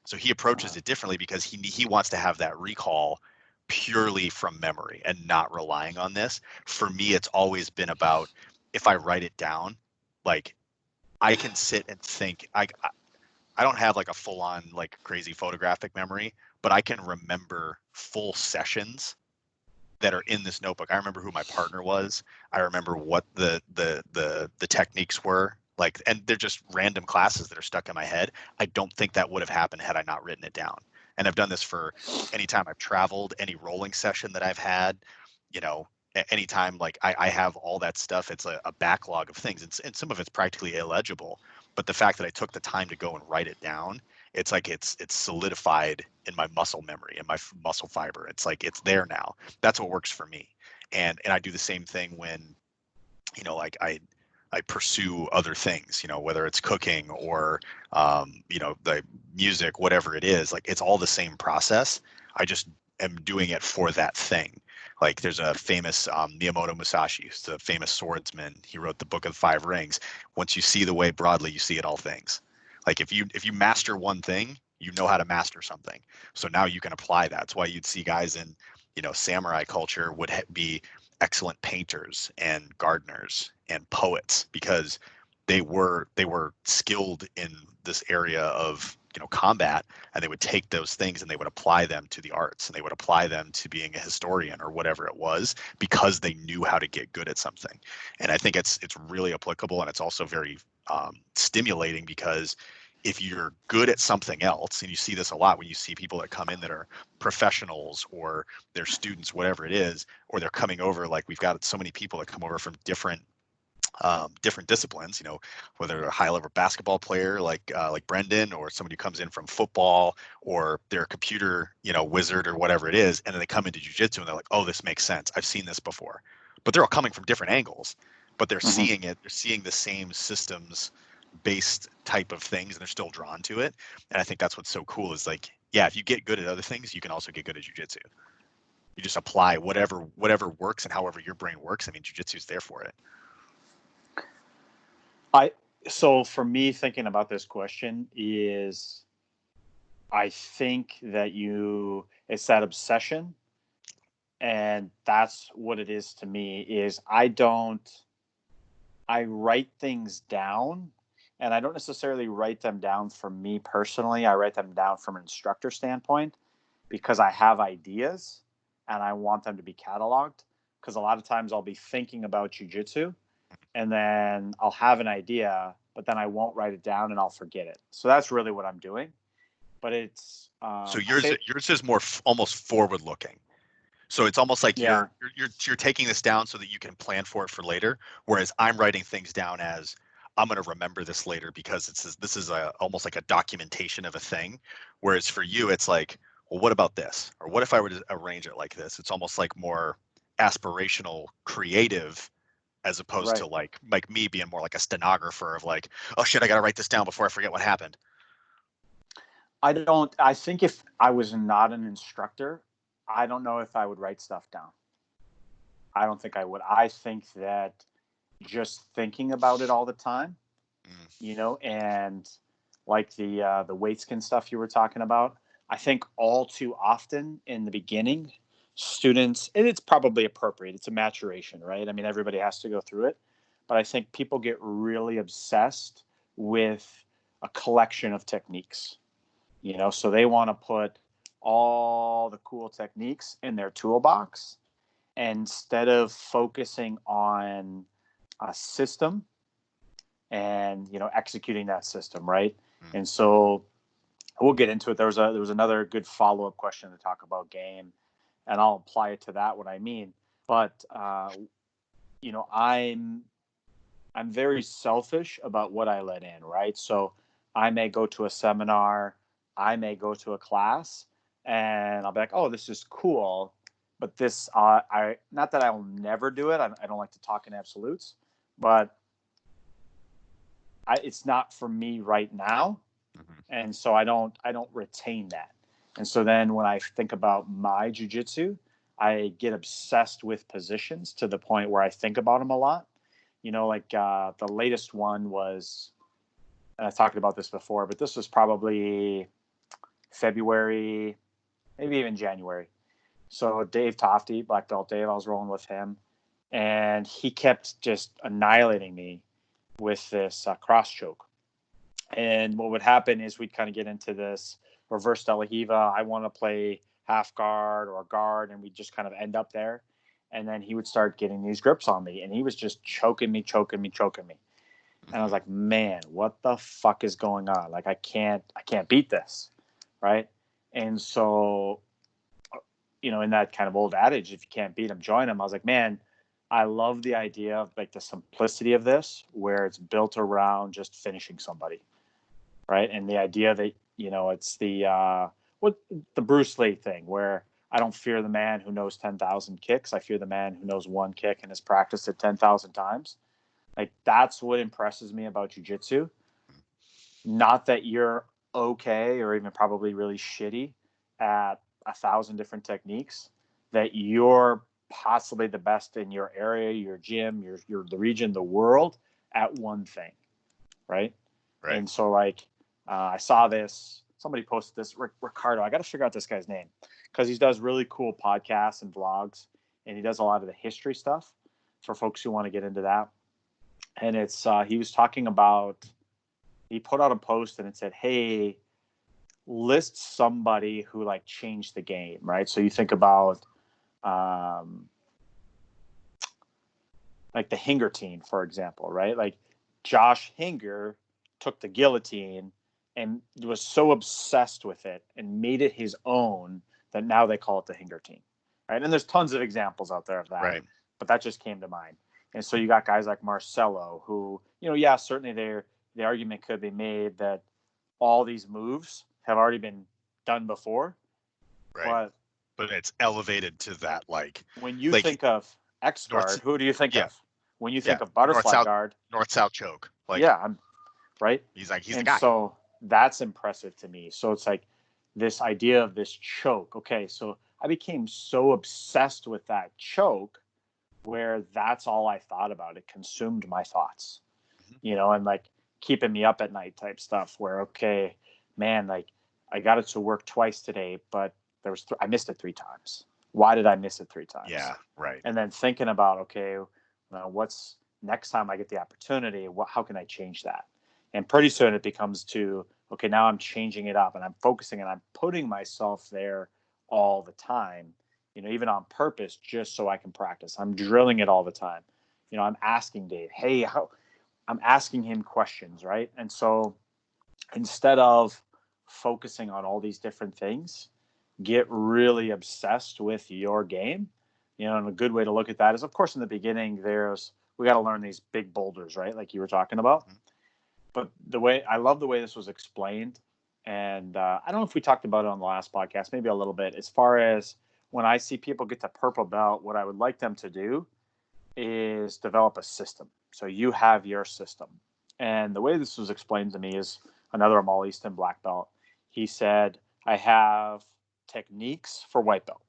So he approaches it differently because he wants to have that recall purely from memory and not relying on this. For me, it's always been about, if I write it down, I can sit and think. I don't have a full-on crazy photographic memory, but I can remember full sessions that are in this notebook. I remember who my partner was. I remember what the techniques were, and they're just random classes that are stuck in my head. I don't think that would have happened had I not written it down. And I've done this for anytime I've traveled, any rolling session that I've had, you know, anytime like I have all that stuff. It's a backlog of things, and some of it's practically illegible. But the fact that I took the time to go and write it down, it's like it's solidified in my muscle memory and my muscle fiber. It's like it's there now. That's what works for me. And I do the same thing when, you know, like I pursue other things, you know, whether it's cooking or, you know, the music, whatever it is, like it's all the same process. I just am doing it for that thing. Like there's a famous Miyamoto Musashi, who's the famous swordsman. He wrote the Book of the Five Rings. Once you see the way broadly, you see it all things. Like if you master one thing, you know how to master something. So now you can apply that. That's why you'd see guys in, you know, samurai culture would be excellent painters and gardeners and poets because they were skilled in this area of, you know, combat, and they would take those things and they would apply them to the arts, and they would apply them to being a historian or whatever it was, because they knew how to get good at something. And I think it's really applicable, and it's also very stimulating, because if you're good at something else, and you see this a lot when you see people that come in that are professionals or they're students, whatever it is, or they're coming over, like we've got so many people that come over from different disciplines, you know, whether they're a high level basketball player like Brendan, or somebody who comes in from football, or they're a computer, you know, wizard or whatever it is, and then they come into jiu-jitsu and they're like, oh, this makes sense. I've seen this before. But they're all coming from different angles, but they're seeing it, they're seeing the same systems based type of things, and they're still drawn to it. And I think that's what's so cool is like, yeah, if you get good at other things, you can also get good at jiu-jitsu. You just apply whatever works and however your brain works. I mean, jiu-jitsu is there for it. So for me, thinking about this question is, I think that it's that obsession, and that's what it is to me. Is I write things down, and I don't necessarily write them down for me personally. I write them down from an instructor standpoint, because I have ideas and I want them to be cataloged. Because a lot of times I'll be thinking about jiu-jitsu, and then I'll have an idea, but then I won't write it down and I'll forget it. So that's really what I'm doing. But it's so yours is more almost forward looking. So it's almost like you're taking this down so that you can plan for it for later. Whereas I'm writing things down as, I'm going to remember this later, because this is almost like a documentation of a thing. Whereas for you, it's like, well, what about this? Or what if I were to arrange it like this? It's almost like more aspirational, creative, as opposed to like me being more like a stenographer of like, oh shit, I got to write this down before I forget what happened. I think if I was not an instructor, I don't know if I would write stuff down. I don't think I would. I think that just thinking about it all the time, you know, and like the weight skin stuff you were talking about, I think all too often in the beginning, students, and it's probably appropriate, it's a maturation, right? I mean, everybody has to go through it, but I think people get really obsessed with a collection of techniques, you know, so they want to put all the cool techniques in their toolbox instead of focusing on a system and, you know, executing that system, right? And so we'll get into it. There was another good follow-up question to talk about game, and I'll apply it to that, what I mean. But you know, I'm very selfish about what I let in, right? So I may go to a seminar, I may go to a class, and I'll be like, oh, this is cool, but this, I not that I'll never do it. I don't like to talk in absolutes, but it's not for me right now, and so I don't retain that. And so then when I think about my jiu-jitsu, I get obsessed with positions to the point where I think about them a lot. You know, like the latest one was, and I talked about this before, but this was probably February, maybe even January. So Dave Tofty, Black Belt Dave, I was rolling with him, and he kept just annihilating me with this cross choke. And what would happen is we'd kind of get into this reverse De La Riva. I want to play half guard or guard, and we'd just kind of end up there. And then he would start getting these grips on me, and he was just choking me. And I was like, man, what the fuck is going on? Like, I can't beat this, right? And so, in that kind of old adage, if you can't beat them, join them. I was like, man, I love the idea of like the simplicity of this, where it's built around just finishing somebody, right? And the idea that it's the Bruce Lee thing, where I don't fear the man who knows 10,000 kicks. I fear the man who knows one kick and has practiced it 10,000 times. Like, that's what impresses me about jiu-jitsu. Not that you're okay or even probably really shitty at 1,000 different techniques, that you're possibly the best in your area, your gym, your the region, the world at one thing, right? Right. And so, like, I saw this. Somebody posted this. Ricardo. I got to figure out this guy's name, because he does really cool podcasts and vlogs, and he does a lot of the history stuff for folks who want to get into that. And it's he was talking about. He put out a post and it said, "Hey, list somebody who like changed the game," right? So you think about like the Hinger team, for example, right? Like Josh Hinger took the guillotine and was so obsessed with it and made it his own that now they call it the Hinger team, right? And there's tons of examples out there of that, Right. but that just came to mind. And so you got guys like Marcelo, who, yeah, certainly the argument could be made that all these moves have already been done before, Right. But it's elevated to that, like, when you think of X guard, who do you think of? When you think of butterfly guard, north-south choke. Like, right. He's the and guy. So that's impressive to me. So it's like this idea of this choke. Okay, so I became so obsessed with that choke, where that's all I thought about. It consumed my thoughts, and like keeping me up at night type stuff, where, okay, man, like I got it to work twice today, but I missed it 3 times. Why did I miss it 3 times? Yeah, right. And then thinking about, okay, what's next time I get the opportunity? How can I change that? And pretty soon it becomes okay, now I'm changing it up and I'm focusing and I'm putting myself there all the time, even on purpose, just so I can practice. I'm drilling it all the time. I'm asking Dave, hey, I'm asking him questions, right? And so instead of focusing on all these different things, get really obsessed with your game. And a good way to look at that is, of course, in the beginning, we got to learn these big boulders, right? Like you were talking about. But I love the way this was explained. And I don't know if we talked about it on the last podcast, maybe a little bit, as far as when I see people get to purple belt, what I would like them to do is develop a system. So you have your system. And the way this was explained to me is another Amal Easton black belt. He said, I have techniques for white belt.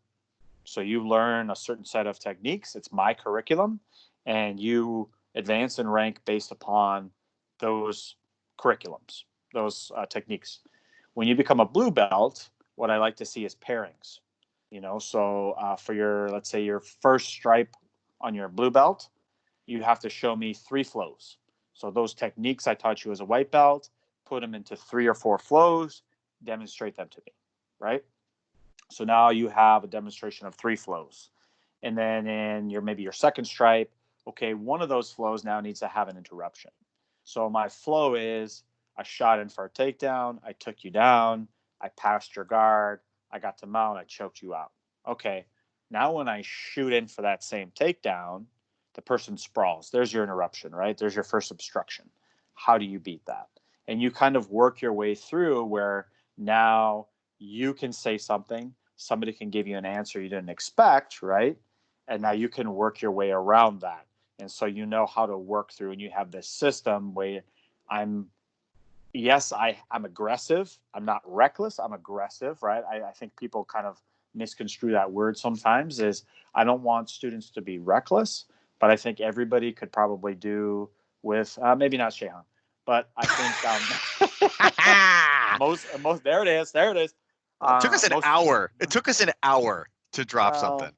So you learn a certain set of techniques. It's my curriculum, and you advance in rank based upon those curriculums, those techniques. When you become a blue belt, what I like to see is pairings. So for let's say your first stripe on your blue belt, you have to show me 3 flows. So those techniques I taught you as a white belt, put them into 3 or 4 flows, demonstrate them to me, right? So now you have a demonstration of 3 flows. And then in maybe your second stripe, okay, one of those flows now needs to have an interruption. So my flow is, I shot in for a takedown, I took you down, I passed your guard, I got to mount, I choked you out. Okay, now when I shoot in for that same takedown, the person sprawls. There's your interruption, right? There's your first obstruction. How do you beat that? And you kind of work your way through where now you can say something, somebody can give you an answer you didn't expect, right? And now you can work your way around that. And so you know how to work through, and you have this system where I'm aggressive. I'm not reckless. I'm aggressive, right? I think people kind of misconstrue that word sometimes. Is I don't want students to be reckless, but I think everybody could probably do with maybe not Shehan, but I think most there it is. It took us an hour. It took us an hour to drop something.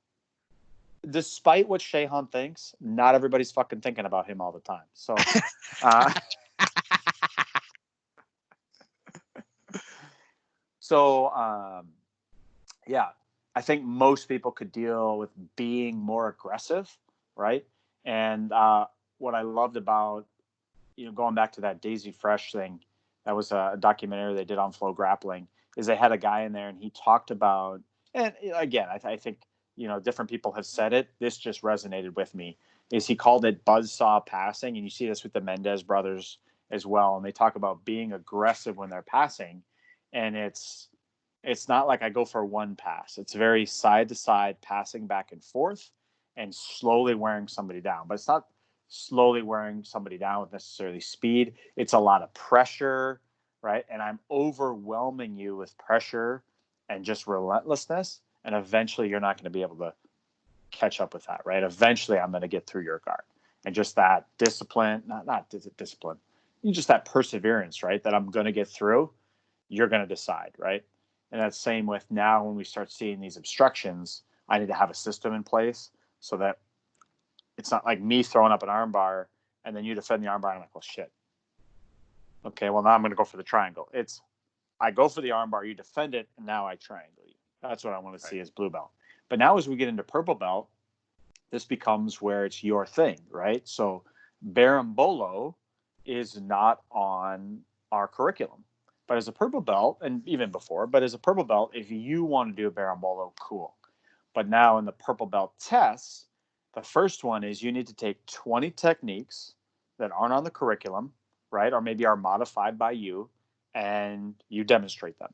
Despite what Shehan thinks, not everybody's fucking thinking about him all the time. So, yeah, I think most people could deal with being more aggressive, right? And what I loved about, going back to that Daisy Fresh thing, that was a documentary they did on Flow Grappling. is they had a guy in there and he talked about, and again, I think, different people have said it. This just resonated with me. Is he called it buzzsaw passing, and you see this with the Mendez brothers as well. And they talk about being aggressive when they're passing, and it's not like I go for one pass. It's very side to side passing back and forth, and slowly wearing somebody down. But it's not slowly wearing somebody down with necessarily speed. It's a lot of pressure, right? And I'm overwhelming you with pressure and just relentlessness. And eventually you're not going to be able to catch up with that, right? Eventually I'm going to get through your guard. And just that discipline, not discipline, just that perseverance, right? That I'm going to get through, you're going to decide, right? And that's same with now when we start seeing these obstructions, I need to have a system in place so that it's not like me throwing up an armbar and then you defend the armbar. And I'm like, well, shit. Okay, well, now I'm going to go for the triangle. It's I go for the armbar, you defend it, and now I triangle you. That's what I want to see as blue belt. But now as we get into purple belt, this becomes where it's your thing, right? So berimbolo is not on our curriculum. But as a purple belt, and even before, but as a purple belt, if you want to do a berimbolo, cool. But now in the purple belt tests, the first one is you need to take 20 techniques that aren't on the curriculum, right? Or maybe are modified by you, and you demonstrate them,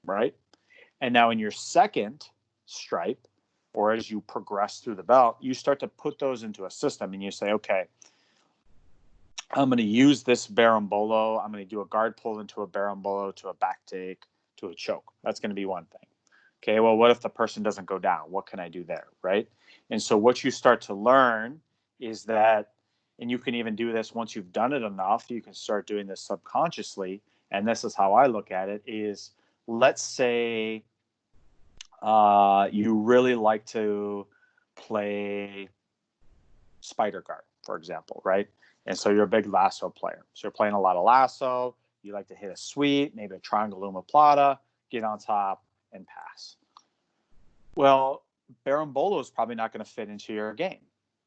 right? And now in your second stripe, or as you progress through the belt, you start to put those into a system and you say, okay, I'm going to use this berimbolo. I'm going to do a guard pull into a berimbolo, to a back take, to a choke. That's going to be one thing. Okay, well, what if the person doesn't go down? What can I do there, right? And so what you start to learn is that, and you can even do this once you've done it enough, you can start doing this subconsciously. And this is how I look at it is, let's say you really like to play spider guard, for example, right? And so you're a big lasso player. So you're playing a lot of lasso. You like to hit a sweep, maybe a triangle omoplata, get on top, and pass. Well, berimbolo is probably not going to fit into your game.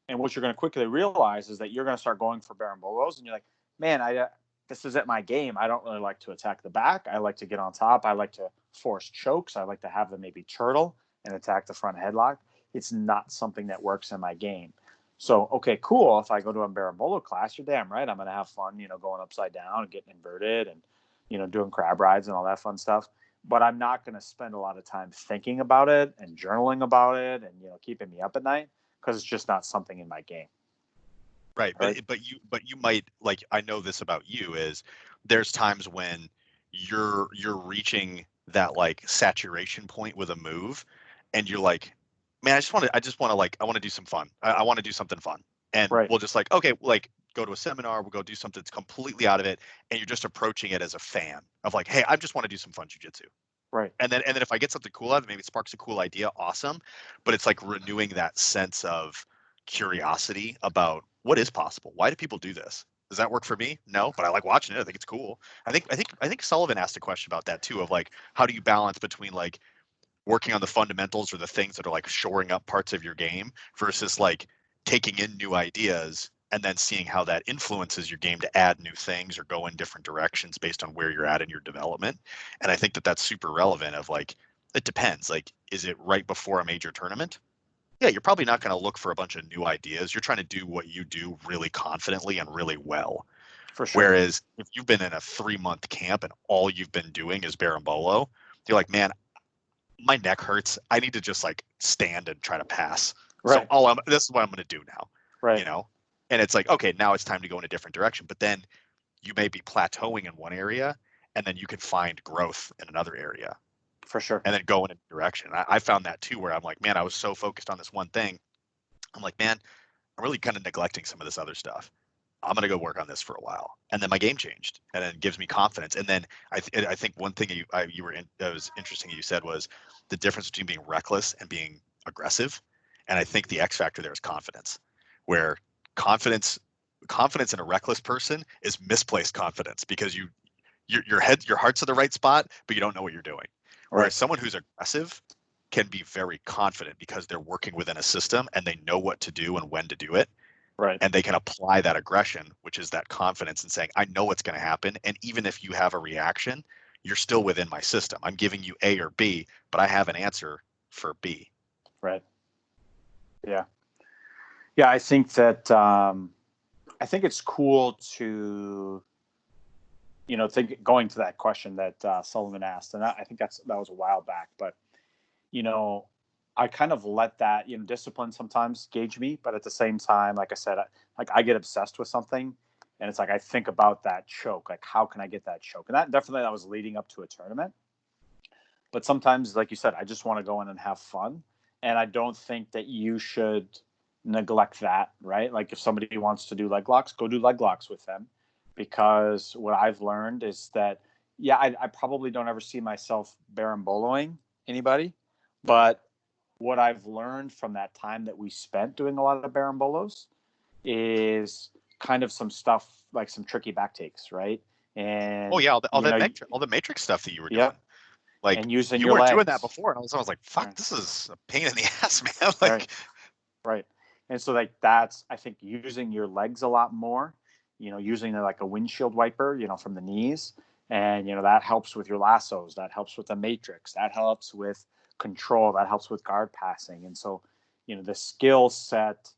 And what you're going to quickly realize is that you're going to start going for berimbolos, and you're like, man, this isn't my game. I don't really like to attack the back. I like to get on top. I like to force chokes. I like to have them maybe turtle and attack the front headlock. It's not something that works in my game. So, okay, cool. If I go to a berimbolo class, you're damn right. I'm going to have fun, going upside down and getting inverted and, doing crab rides and all that fun stuff. But I'm not going to spend a lot of time thinking about it and journaling about it and, keeping me up at night, because it's just not something in my game. Right. But you might, like, I know this about you, is there's times when you're reaching that like saturation point with a move, and you're like, man, I want to do some fun. I want to do something fun. And we'll just like, okay, like go to a seminar, we'll go do something that's completely out of it. And you're just approaching it as a fan of like, hey, I just want to do some fun jujitsu. Right. And then if I get something cool out of it, maybe it sparks a cool idea. Awesome. But it's like renewing that sense of curiosity about what is possible. Why do people do this? Does that work for me? No, but I like watching it. I think it's cool. I think Sullivan asked a question about that too, of like, how do you balance between like working on the fundamentals or the things that are like shoring up parts of your game versus like taking in new ideas and then seeing how that influences your game to add new things or go in different directions based on where you're at in your development. And I think that that's super relevant of like, it depends. Like, is it right before a major tournament? Yeah, you're probably not going to look for a bunch of new ideas. You're trying to do what you do really confidently and really well. For sure. Whereas if you've been in a 3-month camp and all you've been doing is berimbolo, you're like, man, my neck hurts. I need to just like stand and try to pass. Right. So this is what I'm going to do now. Right. And it's like, okay, now it's time to go in a different direction. But then you may be plateauing in one area, and then you can find growth in another area. For sure. And then go in a direction. I found that too, where I'm like, man, I was so focused on this one thing. I'm like, man, I'm really kind of neglecting some of this other stuff. I'm going to go work on this for a while. And then my game changed, and then it gives me confidence. And then I think one thing that was interesting you said was the difference between being reckless and being aggressive. And I think the X factor there is confidence, where confidence in a reckless person is misplaced confidence, because your heart's in the right spot, but you don't know what you're doing. Whereas someone who's aggressive can be very confident because they're working within a system and they know what to do and when to do it. Right. And they can apply that aggression, which is that confidence, and saying, I know what's going to happen. And even if you have a reaction, you're still within my system. I'm giving you A or B, but I have an answer for B. Right. Yeah. Yeah. I think that, I think it's cool to, going to that question that Sullivan asked, and I think that was a while back, but, I kind of let that, discipline sometimes gauge me, but at the same time, like I said, I get obsessed with something, and it's like I think about that choke, like how can I get that choke, and that was leading up to a tournament. But sometimes, like you said, I just want to go in and have fun, and I don't think that you should neglect that, right? Like if somebody wants to do leg locks, go do leg locks with them, because what I've learned is that, yeah, I probably don't ever see myself berimboloing anybody, but what I've learned from that time that we spent doing a lot of berimbolos is kind of some stuff, like some tricky back takes, right? And oh yeah, all the matrix stuff that you were doing. yeah, Like and using you your weren't legs. doing that before, and I was like, fuck, this is a pain in the ass, man. Like, right. And so like that's, I think, using your legs a lot more, using like a windshield wiper, from the knees. And, that helps with your lassos. That helps with the matrix. That helps with control. That helps with guard passing. And so, the skill set,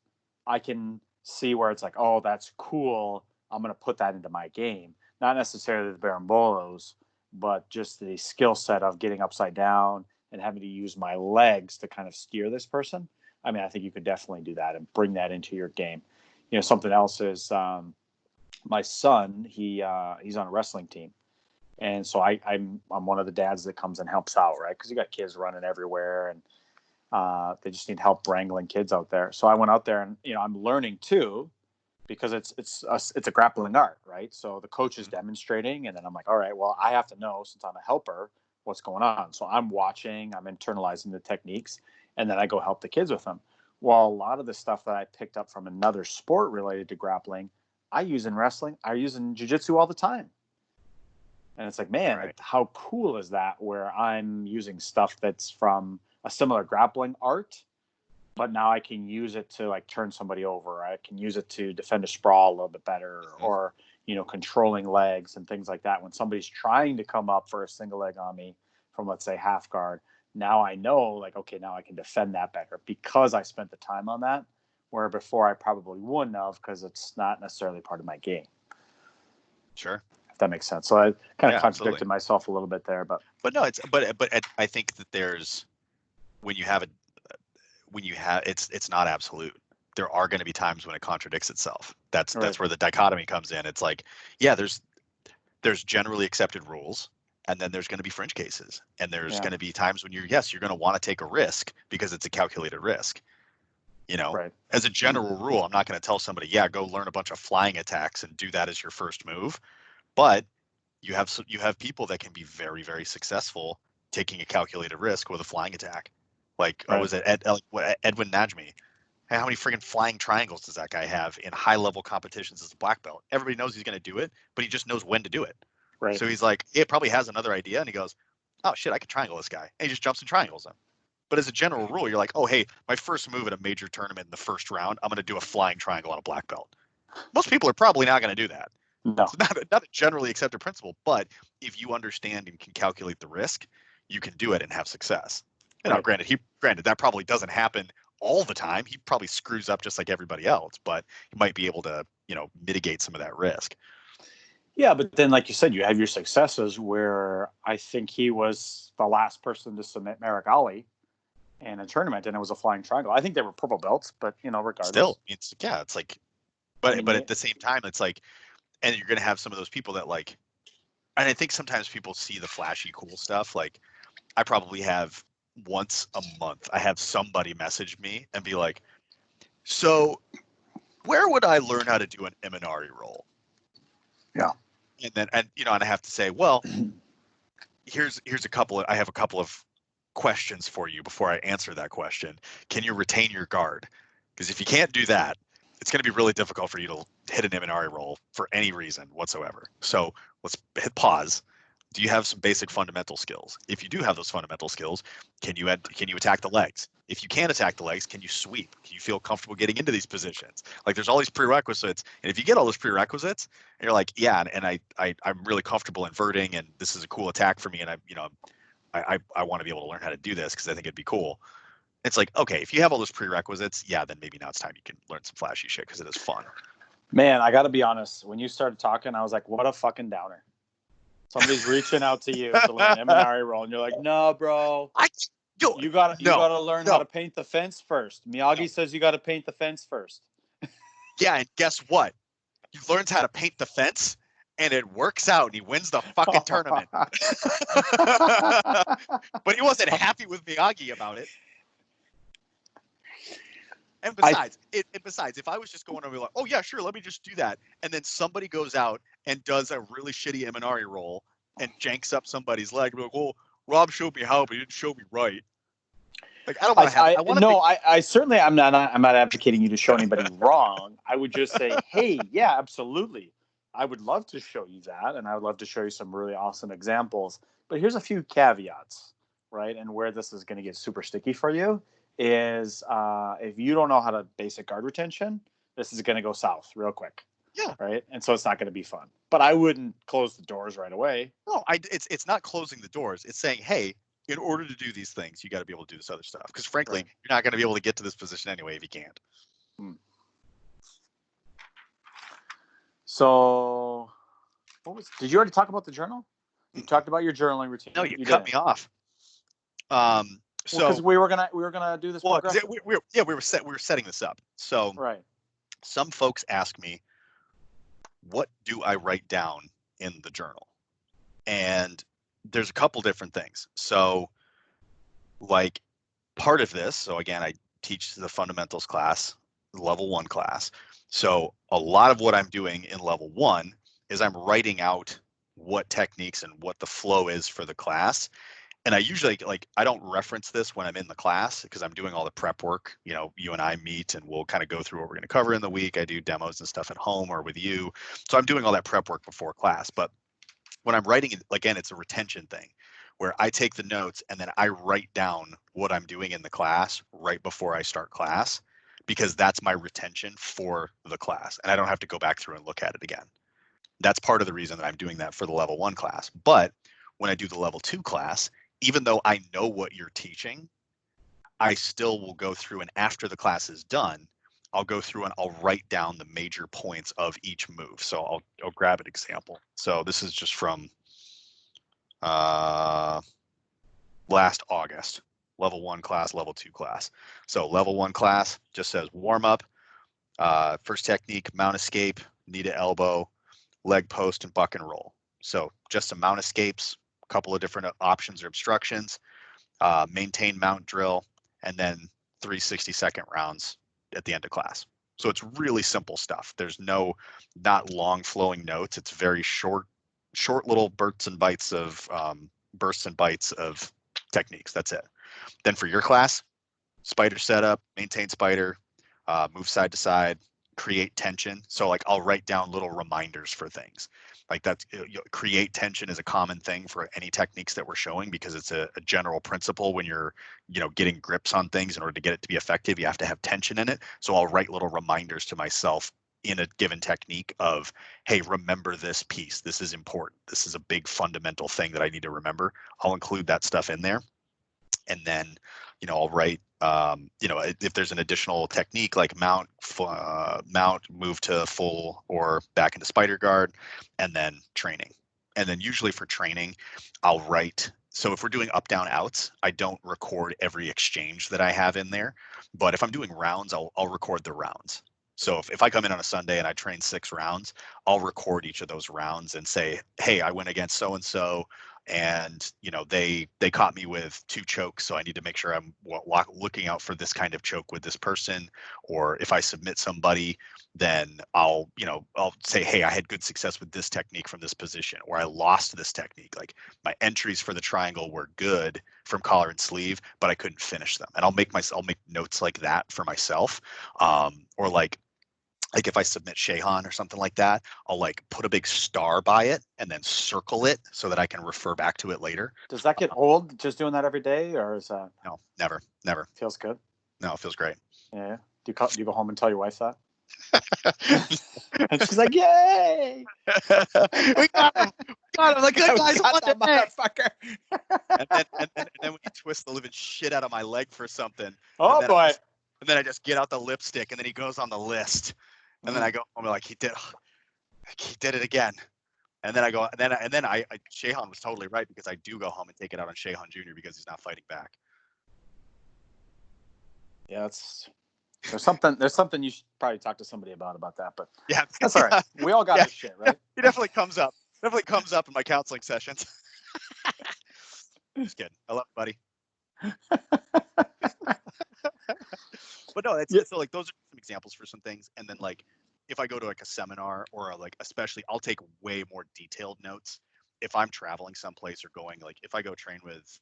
I can see where it's like, oh, that's cool. I'm going to put that into my game. Not necessarily the berimbolos, but just the skill set of getting upside down and having to use my legs to kind of steer this person. I mean, I think you could definitely do that and bring that into your game. Something else is my son. He's on a wrestling team, and so I'm one of the dads that comes and helps out, right? Because you got kids running everywhere, and they just need help wrangling kids out there. So I went out there, and I'm learning too, because it's a grappling art, right? So the coach is demonstrating, and then I'm like, all right, well, I have to know, since I'm a helper, what's going on. So I'm watching, I'm internalizing the techniques, and then I go help the kids with them. Well, a lot of the stuff that I picked up from another sport related to grappling, I use in wrestling, I use in jiu-jitsu all the time. And it's like, man, right. how cool is that, where I'm using stuff that's from a similar grappling art, but now I can use it to like turn somebody over. I can use it to defend a sprawl a little bit better, or, controlling legs and things like that. When somebody's trying to come up for a single leg on me from, let's say, half guard, now I know, like, okay, now I can defend that better because I spent the time on that, where before I probably wouldn't have, because it's not necessarily part of my game. Sure. If that makes sense. So I kind of contradicted absolutely. myself a little bit there, but no, but I think that there's, when you have it's not absolute. There are going to be times when it contradicts itself. That's where the dichotomy comes in. It's like, yeah, there's generally accepted rules, and then there's going to be fringe cases, and there's going to be times when you're going to want to take a risk because it's a calculated risk. As a general rule, I'm not going to tell somebody, yeah, go learn a bunch of flying attacks and do that as your first move. But you have people that can be very, very successful taking a calculated risk with a flying attack. Like, was it Edwin Najmi? How many freaking flying triangles does that guy have in high level competitions as a black belt? Everybody knows he's going to do it, but he just knows when to do it. Right. So he's like, it probably has another idea, and he goes, oh shit, I can triangle this guy. And he just jumps and triangles him. But as a general rule, you're like, oh, hey, my first move at a major tournament in the first round, I'm going to do a flying triangle on a black belt. Most people are probably not going to do that. No. It's not a generally accepted principle, but if you understand and can calculate the risk, you can do it and have success. Granted, that probably doesn't happen all the time. He probably screws up just like everybody else, but he might be able to, mitigate some of that risk. Yeah, but then, like you said, you have your successes where I think he was the last person to submit Merrick Ali in a tournament, and it was a flying triangle. I think they were purple belts, but regardless. Still, it's like, but at the same time, it's like, and you're going to have some of those people that like, and I think sometimes people see the flashy cool stuff. Like, I probably have once a month, I have somebody message me and be like, so where would I learn how to do an Imanari roll? Yeah. And I have to say, well, I have a couple of questions for you before I answer that question. Can you retain your guard? Because if you can't do that, it's going to be really difficult for you to hit an Imanari roll for any reason whatsoever. So let's hit pause. Do you have some basic fundamental skills? If you do have those fundamental skills, can you attack the legs? if you can attack the legs, can you sweep? Can you feel comfortable getting into these positions? Like there's all these prerequisites. And if you get all those prerequisites and you're like, yeah, and I'm really comfortable inverting and this is a cool attack for me. And I want to be able to learn how to do this because I think it'd be cool. It's like, okay, if you have all those prerequisites, yeah, then maybe now it's time you can learn some flashy shit because it is fun. Man, I got to be honest. When you started talking, I was like, what a fucking downer. Somebody's reaching out to you to learn Imanari roll, and you're like, no, bro. You gotta learn how to paint the fence first. Miyagi says you gotta paint the fence first. Yeah, and guess what? He learns how to paint the fence, and it works out, and he wins the fucking tournament. But he wasn't happy with Miyagi about it. And besides, if I was just going over like, oh yeah, sure, let me just do that, and then somebody goes out and does a really shitty Imanari roll and janks up somebody's leg, like, well, Rob showed me how, but he didn't show me right. Like I don't want to have. I certainly I'm not advocating you to show anybody wrong. I would just say, hey, yeah, absolutely. I would love to show you that, and I would love to show you some really awesome examples. But here's a few caveats, right? And where this is going to get super sticky for you is if you don't know how to basic guard retention, this is going to go south real quick. Yeah. Right. And so it's not going to be fun. But I wouldn't close the doors right away. No, it's not closing the doors. It's saying, hey, in order to do these things, you got to be able to do this other stuff. Because frankly, You're not going to be able to get to this position anyway if you can't. So, did you already talk about the journal? You talked about your journaling routine. No, you cut me off. So because we were gonna do this. Well, we were setting this up. So some folks ask me, what do I write down in the journal? And there's a couple different things. So like part of this, so again, I teach the fundamentals class, level 1 class. So a lot of what I'm doing in level 1 is I'm writing out what techniques and what the flow is for the class. And I usually I don't reference this when I'm in the class because I'm doing all the prep work. You know, you and I meet and we'll kind of go through what we're going to cover in the week. I do demos and stuff at home or with you. So I'm doing all that prep work before class. But when I'm writing it, again, it's a retention thing where I take the notes and then I write down what I'm doing in the class right before I start class because that's my retention for the class. And I don't have to go back through and look at it again. That's part of the reason that I'm doing that for the level 1 class. But when I do the level 2 class, even though I know what you're teaching, I still will go through and after the class is done, I'll go through and I'll write down the major points of each move. So I'll grab an example. So this is just from last August, level 1 class, level 2 class. So level 1 class just says warm up, first technique, mount escape, knee to elbow, leg post, and buck and roll. So just some mount escapes, a couple of different options or obstructions, maintain mount drill, and then 3 60-second rounds at the end of class. So it's really simple stuff. There's not long flowing notes. It's very short little bursts and bites of techniques. That's it. Then for your class, spider setup, maintain spider, move side to side, create tension. So I'll write down little reminders for things like that. Create tension is a common thing for any techniques that we're showing because it's a general principle when you're getting grips on things. In order to get it to be effective, you have to have tension in it. So I'll write little reminders to myself in a given technique of, hey, remember this piece. This is important. This is a big fundamental thing that I need to remember. I'll include that stuff in there. And then, I'll write, if there's an additional technique like mount, move to full or back into spider guard, and then training. And then usually for training, I'll write. So if we're doing up, down, outs, I don't record every exchange that I have in there. But if I'm doing rounds, I'll record the rounds. So if I come in on a Sunday and I train 6 rounds, I'll record each of those rounds and say, hey, I went against so-and-so and they caught me with 2 chokes. So I need to make sure I'm looking out for this kind of choke with this person. Or if I submit somebody, then I'll say, hey, I had good success with this technique from this position, or I lost this technique. Like my entries for the triangle were good from collar and sleeve, but I couldn't finish them. And I'll make notes like that for myself. Or like like if I submit Sheihan or something like that, I'll like put a big star by it and then circle it so that I can refer back to it later. Does that get old just doing that every day, or is that? No, never. Feels good. No, it feels great. Yeah. Do you go home and tell your wife that? And she's like, "Yay, we got him! Got him! Like good guys, got that motherfucker!" and then when you twist the living shit out of my leg for something, Oh boy! and then I just get out the lipstick, and then he goes on the list, and then I go home like he did it again, and then I go, and then I Sheihan was totally right because I do go home and take it out on Sheihan Jr. because he's not fighting back. Yeah, there's something you should probably talk to somebody about that, but yeah, that's all right. We all got our shit, right? He definitely comes up in my counseling sessions. Just kidding. I love you, buddy. But no, so like those are some examples for some things. And then like if I go to like a seminar or like especially, I'll take way more detailed notes if I'm traveling someplace or going, like if I go train with,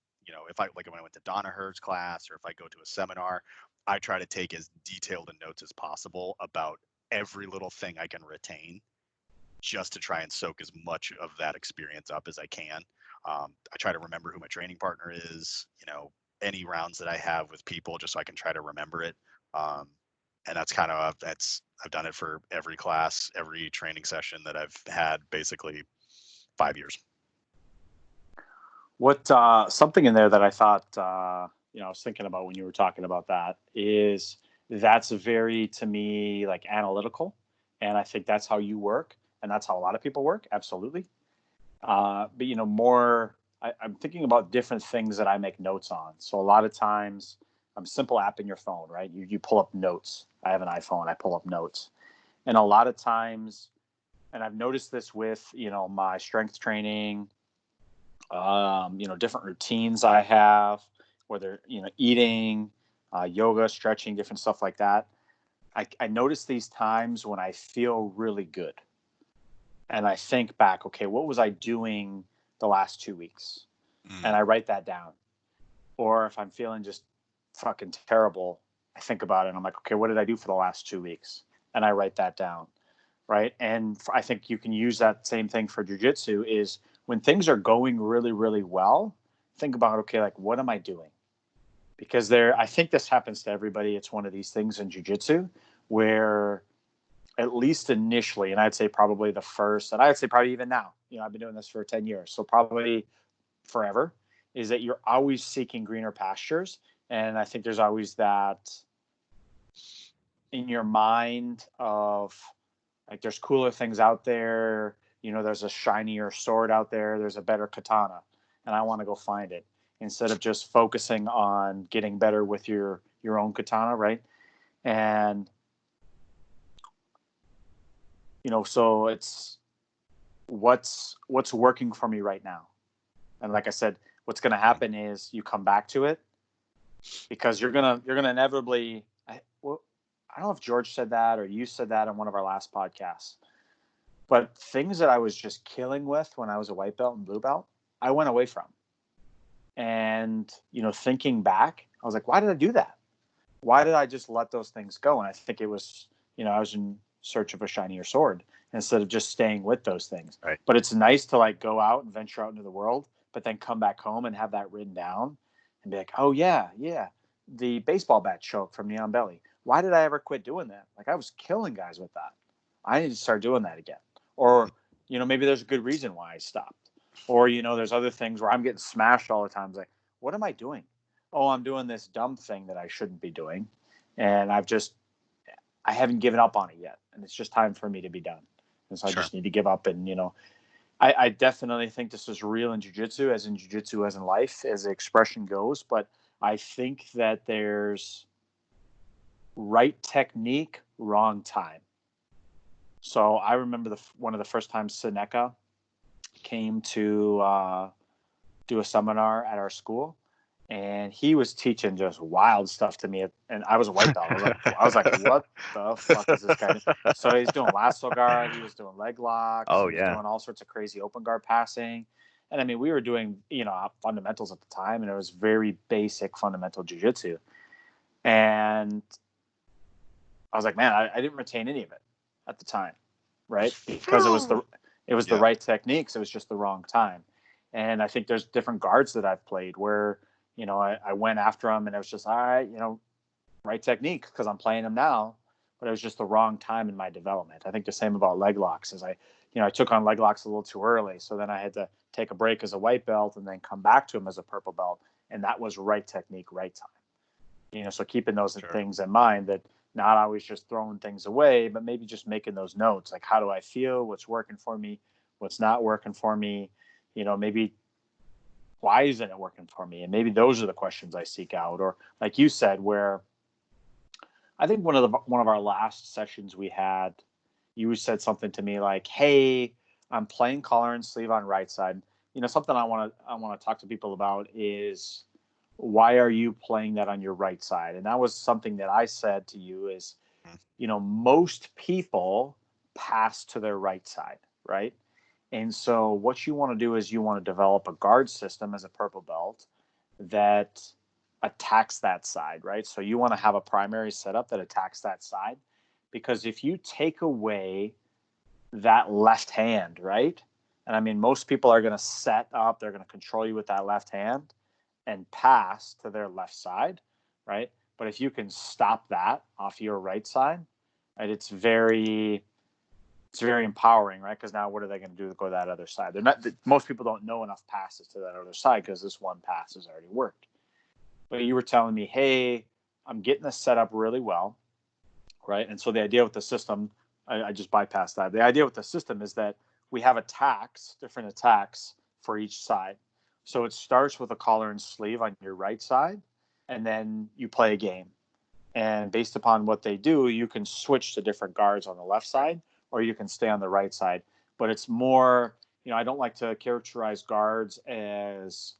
if I like when I went to Danaher's class or if I go to a seminar, I try to take as detailed a notes as possible about every little thing I can retain, just to try and soak as much of that experience up as I can. I try to remember who my training partner is, any rounds that I have with people, just so I can try to remember it. And that's kind of, I've done it for every class, every training session that I've had, basically 5 years. What something in there that I thought, I was thinking about when you were talking about that is that's very, to me, like analytical. And I think that's how you work. And that's how a lot of people work. Absolutely. But, more, I'm thinking about different things that I make notes on. So a lot of times, simple app in your phone, right? You pull up notes. I have an iPhone. I pull up notes. And a lot of times, and I've noticed this with, my strength training, different routines I have, whether, eating, yoga, stretching, different stuff like that. I notice these times when I feel really good. And I think back, okay, what was I doing the last 2 weeks? And I write that down. Or if I'm feeling just fucking terrible, I think about it and I'm like, okay, what did I do for the last 2 weeks? And I write that down. Right. And I think you can use that same thing for jiu-jitsu is when things are going really, really well, think about, okay, like what am I doing? Because I think this happens to everybody. It's one of these things in jiu-jitsu where at least initially, and I'd say probably the first, and I'd say probably even now, I've been doing this for 10 years. So probably forever, is that you're always seeking greener pastures. And I think there's always that in your mind of like, there's cooler things out there. There's a shinier sword out there. There's a better katana, and I want to go find it instead of just focusing on getting better with your own katana, right? And so it's what's working for me right now. And like I said, what's going to happen is you come back to it because you're gonna inevitably. I don't know if George said that or you said that on one of our last podcasts, but things that I was just killing with when I was a white belt and blue belt, I went away from. And, thinking back, I was like, why did I do that? Why did I just let those things go? And I think it was, I was in search of a shinier sword instead of just staying with those things. Right. But it's nice to like go out and venture out into the world, but then come back home and have that written down and be like, oh yeah, the baseball bat choke from Neon Belly. Why did I ever quit doing that? Like I was killing guys with that. I need to start doing that again. Or, maybe there's a good reason why I stopped. Or, there's other things where I'm getting smashed all the time. It's like, what am I doing? Oh, I'm doing this dumb thing that I shouldn't be doing. And I haven't given up on it yet. And it's just time for me to be done. And so I just need to give up. And, I definitely think this is real in jiu-jitsu, as in life, as the expression goes. But I think that there's right technique, wrong time. So I remember one of the first times Seneca came to do a seminar at our school, and he was teaching just wild stuff to me. And I was a white belt. I was like, what the fuck is this guy? So he's doing lasso guard. He was doing leg locks. Oh, he was doing all sorts of crazy open guard passing. And I mean, we were doing, fundamentals at the time, and it was very basic fundamental jiu-jitsu. And I was like, man, I didn't retain any of it. at the time, right? Because it was the Yeah. right techniques. It was just the wrong time. And I think there's different guards that I've played where, I went after them and it was just, all right, right technique because I'm playing them now, but it was just the wrong time in my development. I think the same about leg locks as I took on leg locks a little too early. So then I had to take a break as a white belt and then come back to them as a purple belt. And that was right technique, right time. So keeping those things in mind, that not always just throwing things away, but maybe just making those notes. Like, how do I feel? What's working for me? What's not working for me? Maybe why isn't it working for me? And maybe those are the questions I seek out. Or like you said, where I think one of our last sessions we had, you said something to me like, "Hey, I'm playing collar and sleeve on right side." Something I want to talk to people about is, why are you playing that on your right side? And that was something that I said to you is, most people pass to their right side, right? And so what you want to do is you want to develop a guard system as a purple belt that attacks that side, right? So you want to have a primary setup that attacks that side, because if you take away that left hand, right? And I mean, most people are going to set up, they're going to control you with that left hand and pass to their left side, right? But if you can stop that off your right side, right, it's very empowering, right? Because now what are they going to do to go to that other side? Most people don't know enough passes to that other side because this one pass has already worked. But you were telling me, hey, I'm getting this set up really well, right? And so the idea with the system, I just bypassed that. The idea with the system is that we have different attacks for each side. So it starts with a collar and sleeve on your right side, and then you play a game. And based upon what they do, you can switch to different guards on the left side, or you can stay on the right side. But it's more, I don't like to characterize guards as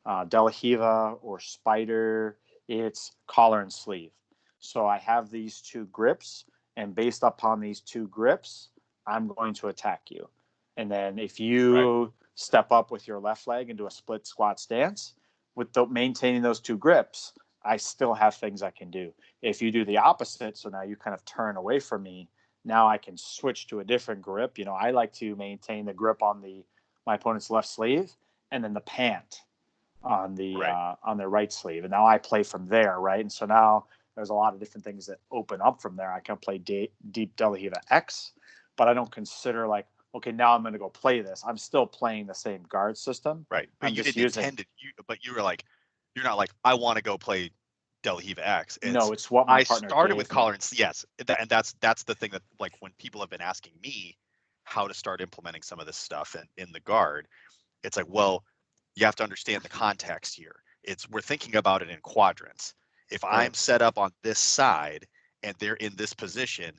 De La Riva or Spider. It's collar and sleeve. So I have these two grips, and based upon these two grips, I'm going to attack you. And then if you step up with your left leg and do a split squat stance, maintaining those two grips, I still have things I can do. If you do the opposite, so now you kind of turn away from me, now I can switch to a different grip. I like to maintain the grip on my opponent's left sleeve and then the pant on their right sleeve. And now I play from there, right? And so now there's a lot of different things that open up from there. I can play deep De La Riva X, but I don't consider like, okay, now I'm going to go play this. I'm still playing the same guard system. Right. But I'm you just didn't intend it. But you were like, you're not like, I want to go play De La Riva X. It's what my partner started with gave collar me. and yes, and that's the thing that, like, when people have been asking me how to start implementing some of this stuff in the guard, it's like, well, you have to understand the context here. We're thinking about it in quadrants. If I'm set up on this side and they're in this position,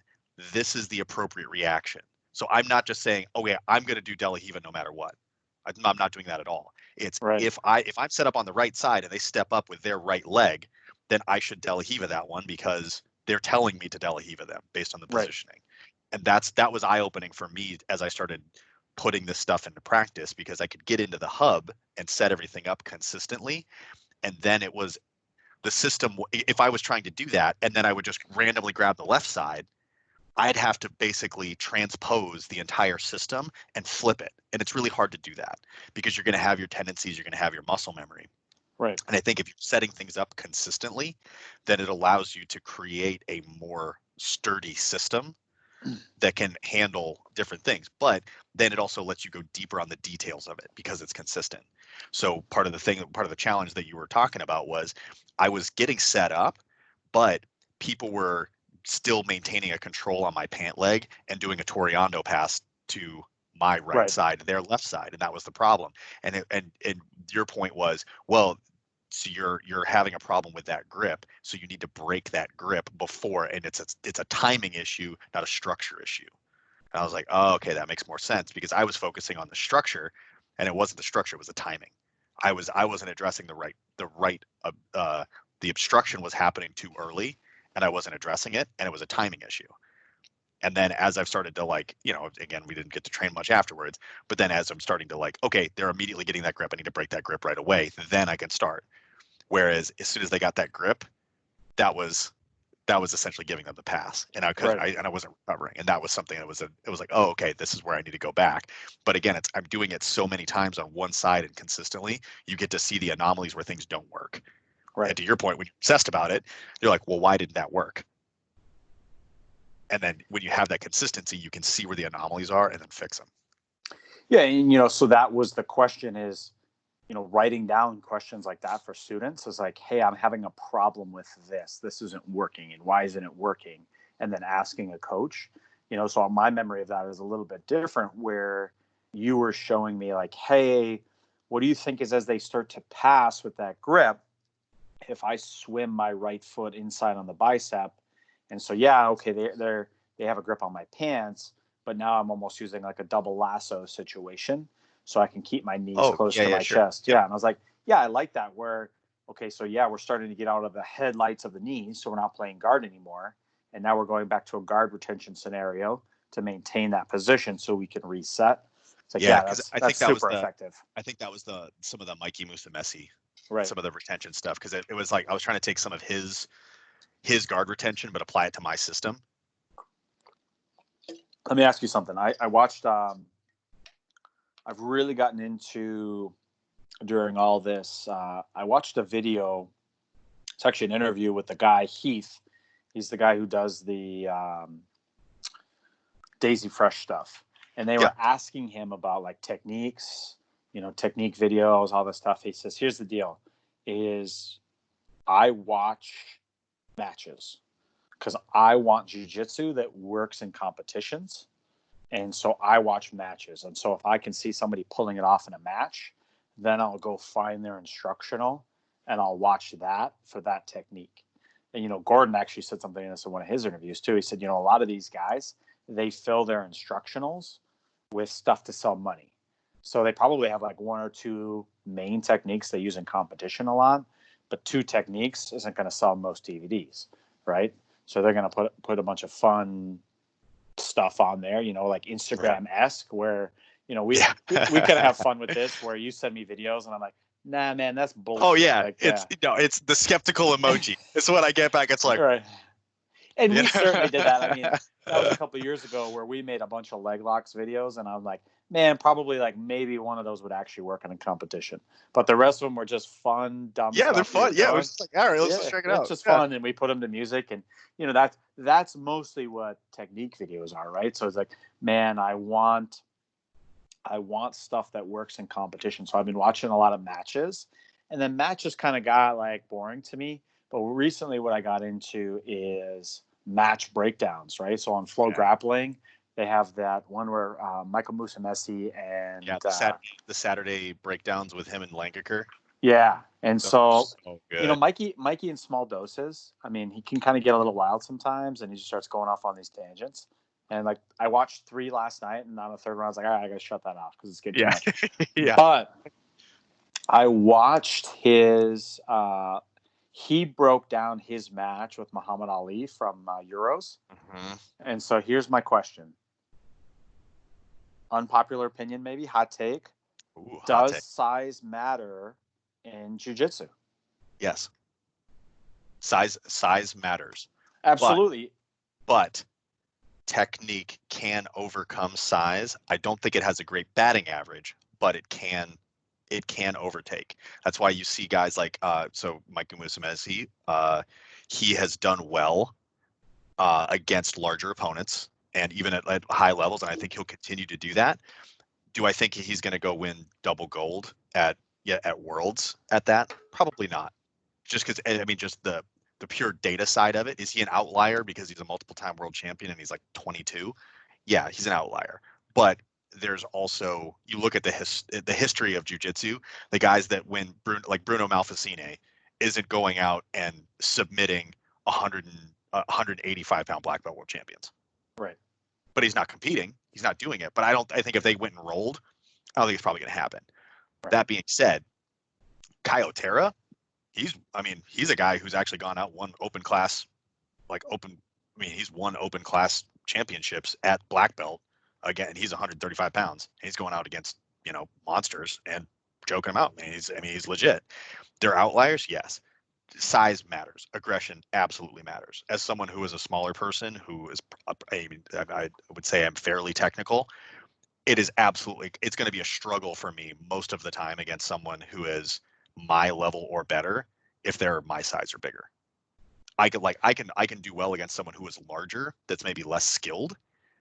this is the appropriate reaction. So I'm not just saying, okay, I'm going to do De La Riva no matter what. I'm not doing that at all. It's if I'm set up on the right side and they step up with their right leg, then I should De La Riva that one because they're telling me to De La Riva them based on the positioning. And that was eye-opening for me as I started putting this stuff into practice, because I could get into the hub and set everything up consistently. And then it was the system. If I was trying to do that and then I would just randomly grab the left side, I'd have to basically transpose the entire system and flip it. And it's really hard to do that because you're going to have your tendencies, you're going to have your muscle memory. Right. And I think if you're setting things up consistently, then it allows you to create a more sturdy system that can handle different things. But then it also lets you go deeper on the details of it because it's consistent. So part of the challenge that you were talking about was I was getting set up, but people were still maintaining a control on my pant leg and doing a Toreando pass to my right side, their left side, and that was the problem. And your point was, well, so you're having a problem with that grip, so you need to break that grip before, and it's a timing issue, not a structure issue. And I was like, oh, okay, that makes more sense, because I was focusing on the structure, and it wasn't the structure, it was the timing. I wasn't addressing the obstruction was happening too early, and I wasn't addressing it, and it was a timing issue. And then as I've started to, like, again, we didn't get to train much afterwards, but then as I'm starting to, like, okay, they're immediately getting that grip, I need to break that grip right away, then I can start. Whereas as soon as they got that grip, that was that was essentially giving them the pass, and I Right. and I wasn't recovering, and that was something that was it was like, oh, okay, this is where I need to go back. But again, I'm doing it so many times on one side and consistently, you get to see the anomalies where things don't work. Right. And to your point, when you're obsessed about it, you're like, well, why didn't that work? And then when you have that consistency, you can see where the anomalies are and then fix them. Yeah, and so that was the question is, writing down questions like that for students is like, hey, I'm having a problem with this. This isn't working, and why isn't it working? And then asking a coach. So my memory of that is a little bit different, where you were showing me like, hey, what do you think is as they start to pass with that grip, if I swim my right foot inside on the bicep, and so yeah, okay, they have a grip on my pants, but now I'm almost using like a double lasso situation, so I can keep my knees Oh, close yeah, to yeah, my sure. chest. Yep. Yeah, and I was like, yeah, I like that. Where okay, so yeah, we're starting to get out of the headlights of the knees, so we're not playing guard anymore, and now we're going back to a guard retention scenario to maintain that position so we can reset. It's like, Yeah, yeah, because that's super effective. I think that was some of the Mikey Musumeci, Right. some of the retention stuff, because it was like I was trying to take some of his guard retention but apply it to my system. Let me ask you something. I watched. I've really gotten into during all this. I watched a video. It's actually an interview with the guy Heath. He's the guy who does the Daisy Fresh stuff, and they Yeah. were asking him about like techniques, technique videos, all this stuff. He says, "Here's the deal: is I watch matches because I want jujitsu that works in competitions." And so I watch matches. And so if I can see somebody pulling it off in a match, then I'll go find their instructional and I'll watch that for that technique. And, Gordon actually said something in this in one of his interviews too. He said, a lot of these guys, they fill their instructionals with stuff to sell money. So they probably have like one or two main techniques they use in competition a lot, but two techniques isn't going to sell most DVDs, right? So they're going to put a bunch of fun stuff on there, like Instagram-esque, where we Yeah. we kind of have fun with this, where you send me videos and I'm like, nah, man, that's bullshit. Oh yeah, like, it's the skeptical emoji. It's what I get back. It's like, right. And we know? certainly did that. I mean, that was a couple of years ago where we made a bunch of leg locks videos, and I'm like, man, probably like maybe one of those would actually work in a competition, but the rest of them were just fun, dumb Yeah, stuff. they're fun. Yeah, it was just like, all right, let's just check it out. It's just fun, and we put them to music, and that's mostly what technique videos are, right? So it's like, man, I want stuff that works in competition. So I've been watching a lot of matches, and then matches kind of got like boring to me. But recently, what I got into is match breakdowns, right? So on Flow Grappling, they have that one where Michael Musumeci and the Saturday breakdowns with him and Lankiker. Yeah, and so good. Mikey in small doses. I mean, he can kind of get a little wild sometimes, and he just starts going off on these tangents. And like, I watched 3 last night, and on the third one, I was like, all right, I gotta shut that off because it's getting too much. Yeah. But I watched his. He broke down his match with Muhammad Ali from Euros, and so here's my question: unpopular opinion, maybe hot take. Does size matter in jiu-jitsu? Yes. Size matters. Absolutely. But technique can overcome size. I don't think it has a great batting average, but it can overtake. That's why you see guys like so Mike Musumeci, he has done well against larger opponents and even at high levels, and I think he'll continue to do that. Do I think he's going to go win double gold at Worlds at that? Probably not. Just because, I mean, just the pure data side of it. Is he an outlier because he's a multiple-time world champion and he's like 22? Yeah, he's an outlier. But there's also, you look at the history of jiu-jitsu, the guys that win, like Bruno Malfacine isn't going out and submitting 185-pound black belt world champions. Right. But he's not competing. He's not doing it. But I think if they went and rolled, I don't think it's probably going to happen. Right. That being said, Caio Terra, he's a guy who's actually gone out, won open class, he's won open class championships at black belt. Again, he's 135 pounds. He's going out against, monsters and joking them out. He's legit. They're outliers, yes. size matters. Aggression absolutely matters. As someone who is a smaller person who is, I would say I'm fairly technical, it's going to be a struggle for me most of the time against someone who is my level or better if they're my size or bigger. I can do well against someone who is larger that's maybe less skilled,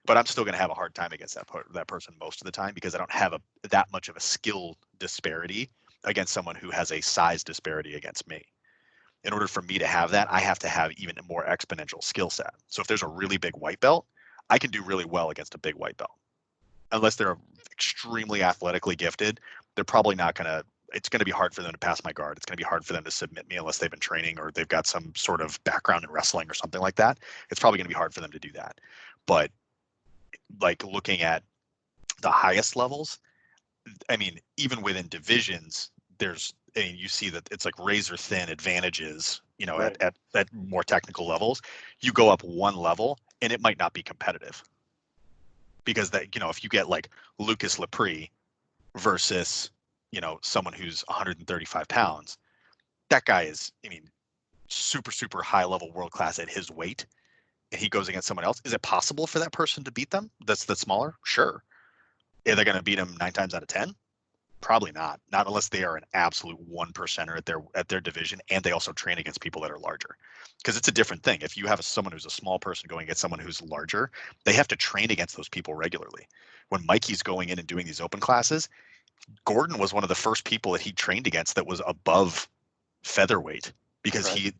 but I'm still going to have a hard time against that person most of the time because I don't have that much of a skill disparity against someone who has a size disparity against me. In order for me to have that, I have to have even a more exponential skill set. So if there's a really big white belt, I can do really well against a big white belt. Unless they're extremely athletically gifted, they're probably not going to, it's going to be hard for them to pass my guard. It's going to be hard for them to submit me unless they've been training or they've got some sort of background in wrestling or something like that. It's probably going to be hard for them to do that. But like looking at the highest levels, I mean, even within divisions, you see that it's like razor thin advantages, Right. at more technical levels. You go up one level and it might not be competitive because if you get like Lucas Lepre versus, someone who's 135 pounds, that guy is, super, super high level world class at his weight. And he goes against someone else. Is it possible for that person to beat them? That's smaller? Sure. Are they going to beat him 9 times out of 10? Probably not. Not unless they are an absolute 1%er at their division, and they also train against people that are larger. Because it's a different thing. If you have someone who's a small person going against someone who's larger, they have to train against those people regularly. When Mikey's going in and doing these open classes, Gordon was one of the first people that he trained against that was above featherweight because Right.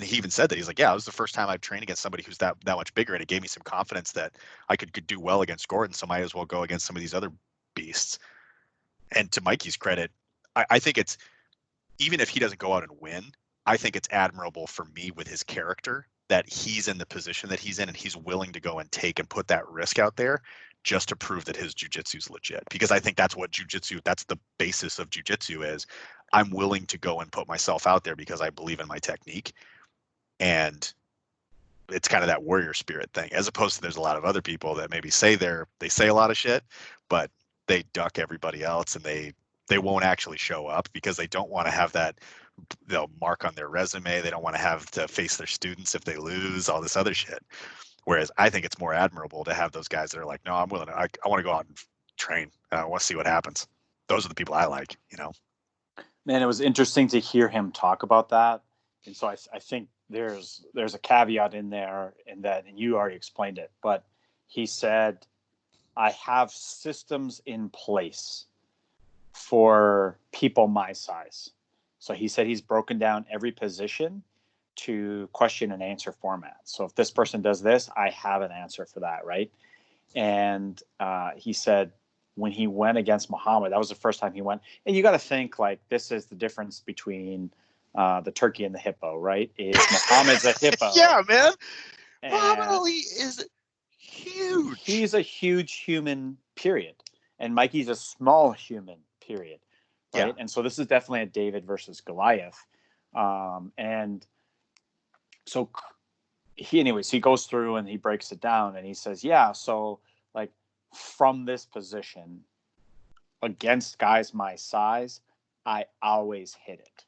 he even said that he's like, yeah, it was the first time I've trained against somebody who's that much bigger, and it gave me some confidence that I could do well against Gordon, so might as well go against some of these other beasts. And to Mikey's credit, I think it's, even if he doesn't go out and win, I think it's admirable for me with his character that he's in the position that he's in and he's willing to go and take and put that risk out there just to prove that his jujitsu is legit. Because I think that's what that's the basis of jujitsu is. I'm willing to go and put myself out there because I believe in my technique. And it's kind of that warrior spirit thing, as opposed to there's a lot of other people that maybe they say a lot of shit, but they duck everybody else and they won't actually show up because they don't want to have that, they'll mark on their resume. They don't want to have to face their students if they lose, all this other shit. Whereas I think it's more admirable to have those guys that are like, no, I'm willing to, I want to go out and train. I want to see what happens. Those are the people I like, Man, it was interesting to hear him talk about that. And so I think there's a caveat in there in that, and you already explained it, but he said, I have systems in place for people my size. So he said he's broken down every position to question and answer format. So if this person does this, I have an answer for that, right? And he said when he went against Muhammad, that was the first time he went. And you got to think like this is the difference between the turkey and the hippo, right? Is Muhammad's a hippo? Yeah, man. And Muhammad Ali is huge. He's a huge human, period. And Mikey's a small human, period. Right. Yeah. And so this is definitely a David versus Goliath. And so he goes through and he breaks it down and he says, yeah, so like from this position against guys my size, I always hit it.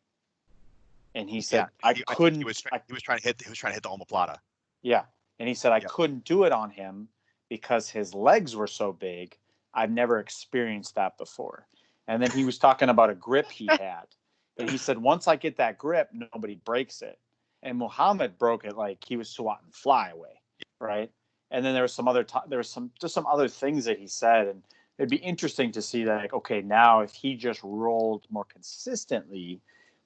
And he said, I think he was trying to hit the omoplata. Yeah. And he said, I couldn't do it on him because his legs were so big. I've never experienced that before. And then he was talking about a grip he had. And he said, once I get that grip, nobody breaks it. And Muhammad broke it like he was swatting fly away. Right. And then there was some other, just some other things that he said. And it'd be interesting to see that, like, okay, now if he just rolled more consistently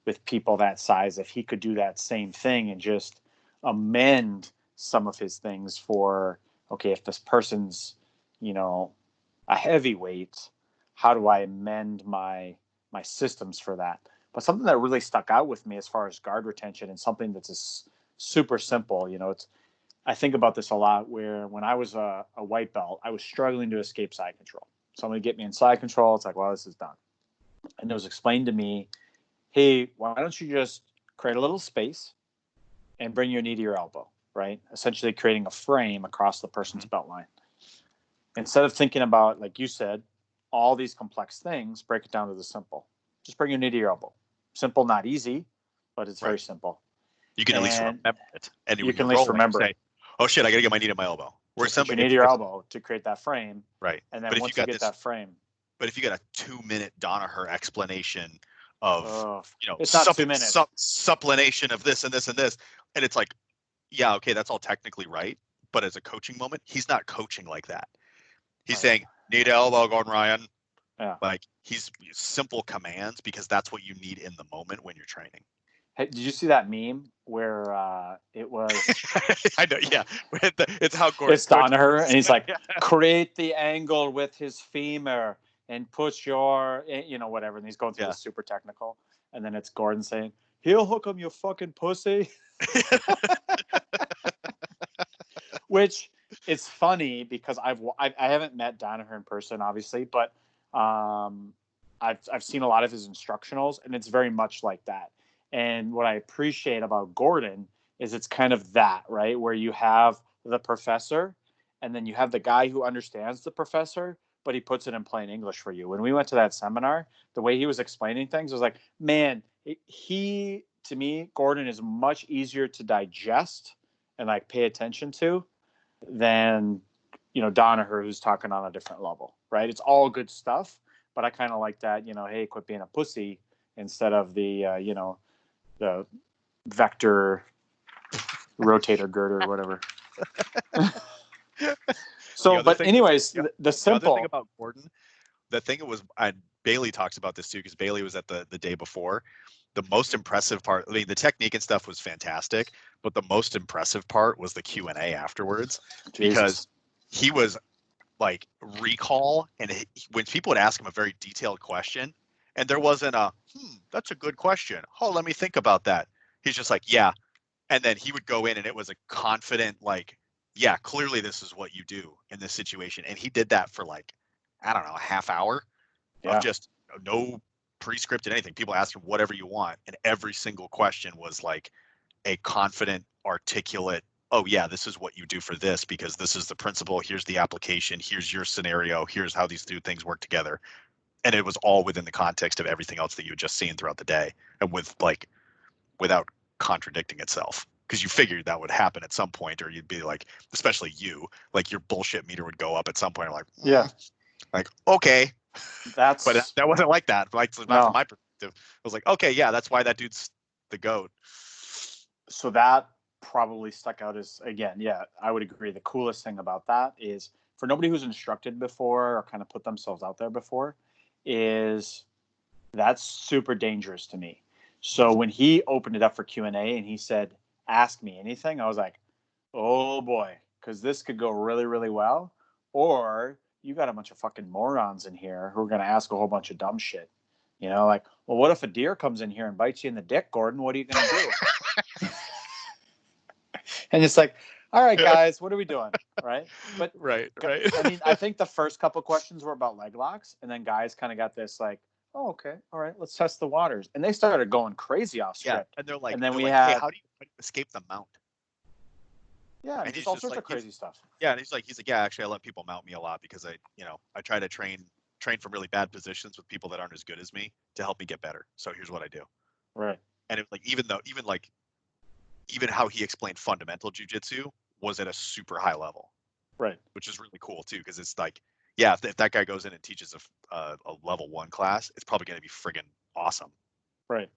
with people that size, if he could do that same thing and just amend some of his things for, okay, if this person's, a heavyweight, how do I amend my systems for that? But something that really stuck out with me as far as guard retention and something that's super simple, I think about this a lot where when I was a white belt, I was struggling to escape side control. Somebody get me in side control. It's like, well, this is done. And it was explained to me, hey, why don't you just create a little space and bring your knee to your elbow, right? Essentially creating a frame across the person's belt line. Instead of thinking about, like you said, all these complex things, break it down to the simple. Just bring your knee to your elbow. Simple, not easy, but it's very simple. You can at least And remember it. And you can at least remember it. Oh shit, I gotta get my knee to my elbow. Where You need your elbow to create that frame. Right. And then once you get that frame. But if you got a 2-minute Danaher explanation of, it's not 2 minutes. Supplanation of this and this and this, and it's like, yeah, okay, that's all technically right. But as a coaching moment, he's not coaching like that. He's saying, need an elbow, Gordon Ryan. Yeah. Like he's simple commands because that's what you need in the moment when you're training. Hey, did you see that meme where it was? I know, yeah. It's how Gordon. It's Danaher, and he's like, create the angle with his femur and put your, whatever. And he's going through this super technical, and then it's Gordon saying, "Heel hook him, you fucking pussy." Which is funny because I haven't met Danaher in person, obviously, but I've seen a lot of his instructionals, and it's very much like that. And what I appreciate about Gordon is it's kind of that, right? Where you have the professor and then you have the guy who understands the professor, but he puts it in plain English for you. When we went to that seminar, the way he was explaining things was like, man, to me, Gordon is much easier to digest and like pay attention to than, Danaher, who's talking on a different level, right? It's all good stuff, but I kind of like that, hey, quit being a pussy instead of the, the vector rotator girder or whatever. So, but anyways, the simple the other thing about Gordon, the thing it was, Bailey talks about this too, because Bailey was at the day before. The most impressive part, I mean, the technique and stuff was fantastic, but the most impressive part was the Q&A afterwards. Jesus. Because he was like recall, and when people would ask him a very detailed question, and there wasn't a, that's a good question. Oh, let me think about that. He's just like, yeah. And then he would go in and it was a confident, like, yeah, clearly this is what you do in this situation. And he did that for like, I don't know, a half hour of just no pre-scripted anything. People ask him whatever you want. And every single question was like a confident, articulate, oh yeah, this is what you do for this because this is the principle. Here's the application. Here's your scenario. Here's how these two things work together. And it was all within the context of everything else that you had just seen throughout the day, and without contradicting itself. Because you figured that would happen at some point, or you'd be like, especially you, like your bullshit meter would go up at some point. Like, like okay, but that wasn't like that. Like, not from my perspective. I was like, okay, yeah, that's why that dude's the GOAT. So that probably stuck out as, again, I would agree. The coolest thing about that is for nobody who's instructed before or kind of put themselves out there before, is that's super dangerous to me. So when he opened it up for Q&A and he said, ask me anything, I was like, oh boy, because this could go really, really well. Or you got a bunch of fucking morons in here who are going to ask a whole bunch of dumb shit. Like, well, what if a deer comes in here and bites you in the dick, Gordon? What are you going to do? And it's like, all right, guys, what are we doing? Right. But right. I mean, I think the first couple questions were about leg locks, and then guys kind of got this like, oh, okay, all right, let's test the waters. And they started going crazy off script. And they're like, and then we like, had, hey, how do you escape the mount? Yeah, and just all sorts of crazy stuff. Yeah, and he's like, yeah, actually, I let people mount me a lot because I try to train from really bad positions with people that aren't as good as me to help me get better. So here's what I do. Right. And it, like, even how he explained fundamental jiu-jitsu was at a super high level. Right. Which is really cool too, because it's like, yeah, if that guy goes in and teaches a level 1 class, it's probably going to be friggin' awesome. Right.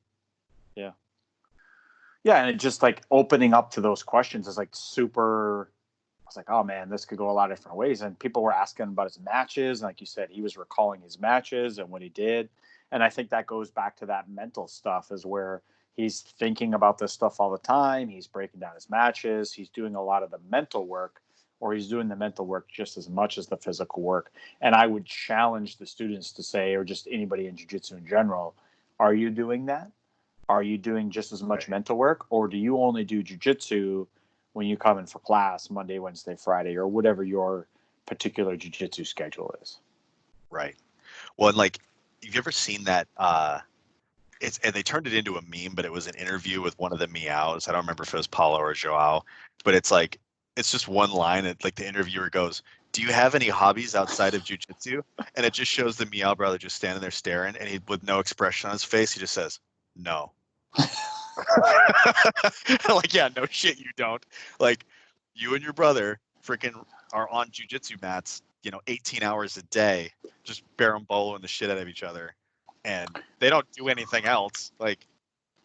Yeah. Yeah, and it just like opening up to those questions is like super. I was like, oh man, this could go a lot of different ways. And people were asking about his matches, and like you said, he was recalling his matches and what he did. And I think that goes back to that mental stuff, is where he's thinking about this stuff all the time. He's breaking down his matches. He's doing a lot of the mental work, or he's doing the mental work just as much as the physical work. And I would challenge the students to say, or just anybody in jiu-jitsu in general, are you doing that? Are you doing just as much mental work, or do you only do jiu-jitsu when you come in for class Monday, Wednesday, Friday, or whatever your particular jiu-jitsu schedule is? Right. Well, and like, have you ever seen that? And they turned it into a meme, but it was an interview with one of the meows. I don't remember if it was Paulo or Joao, but it's like, it's just one line. And like the interviewer goes, do you have any hobbies outside of jiu-jitsu? And it just shows the meow brother just standing there staring, and he, with no expression on his face, he just says, no. Like, yeah, no shit, you don't. Like, you and your brother freaking are on jujitsu mats, 18 hours a day, just berimboloing the shit out of each other, and they don't do anything else. Like,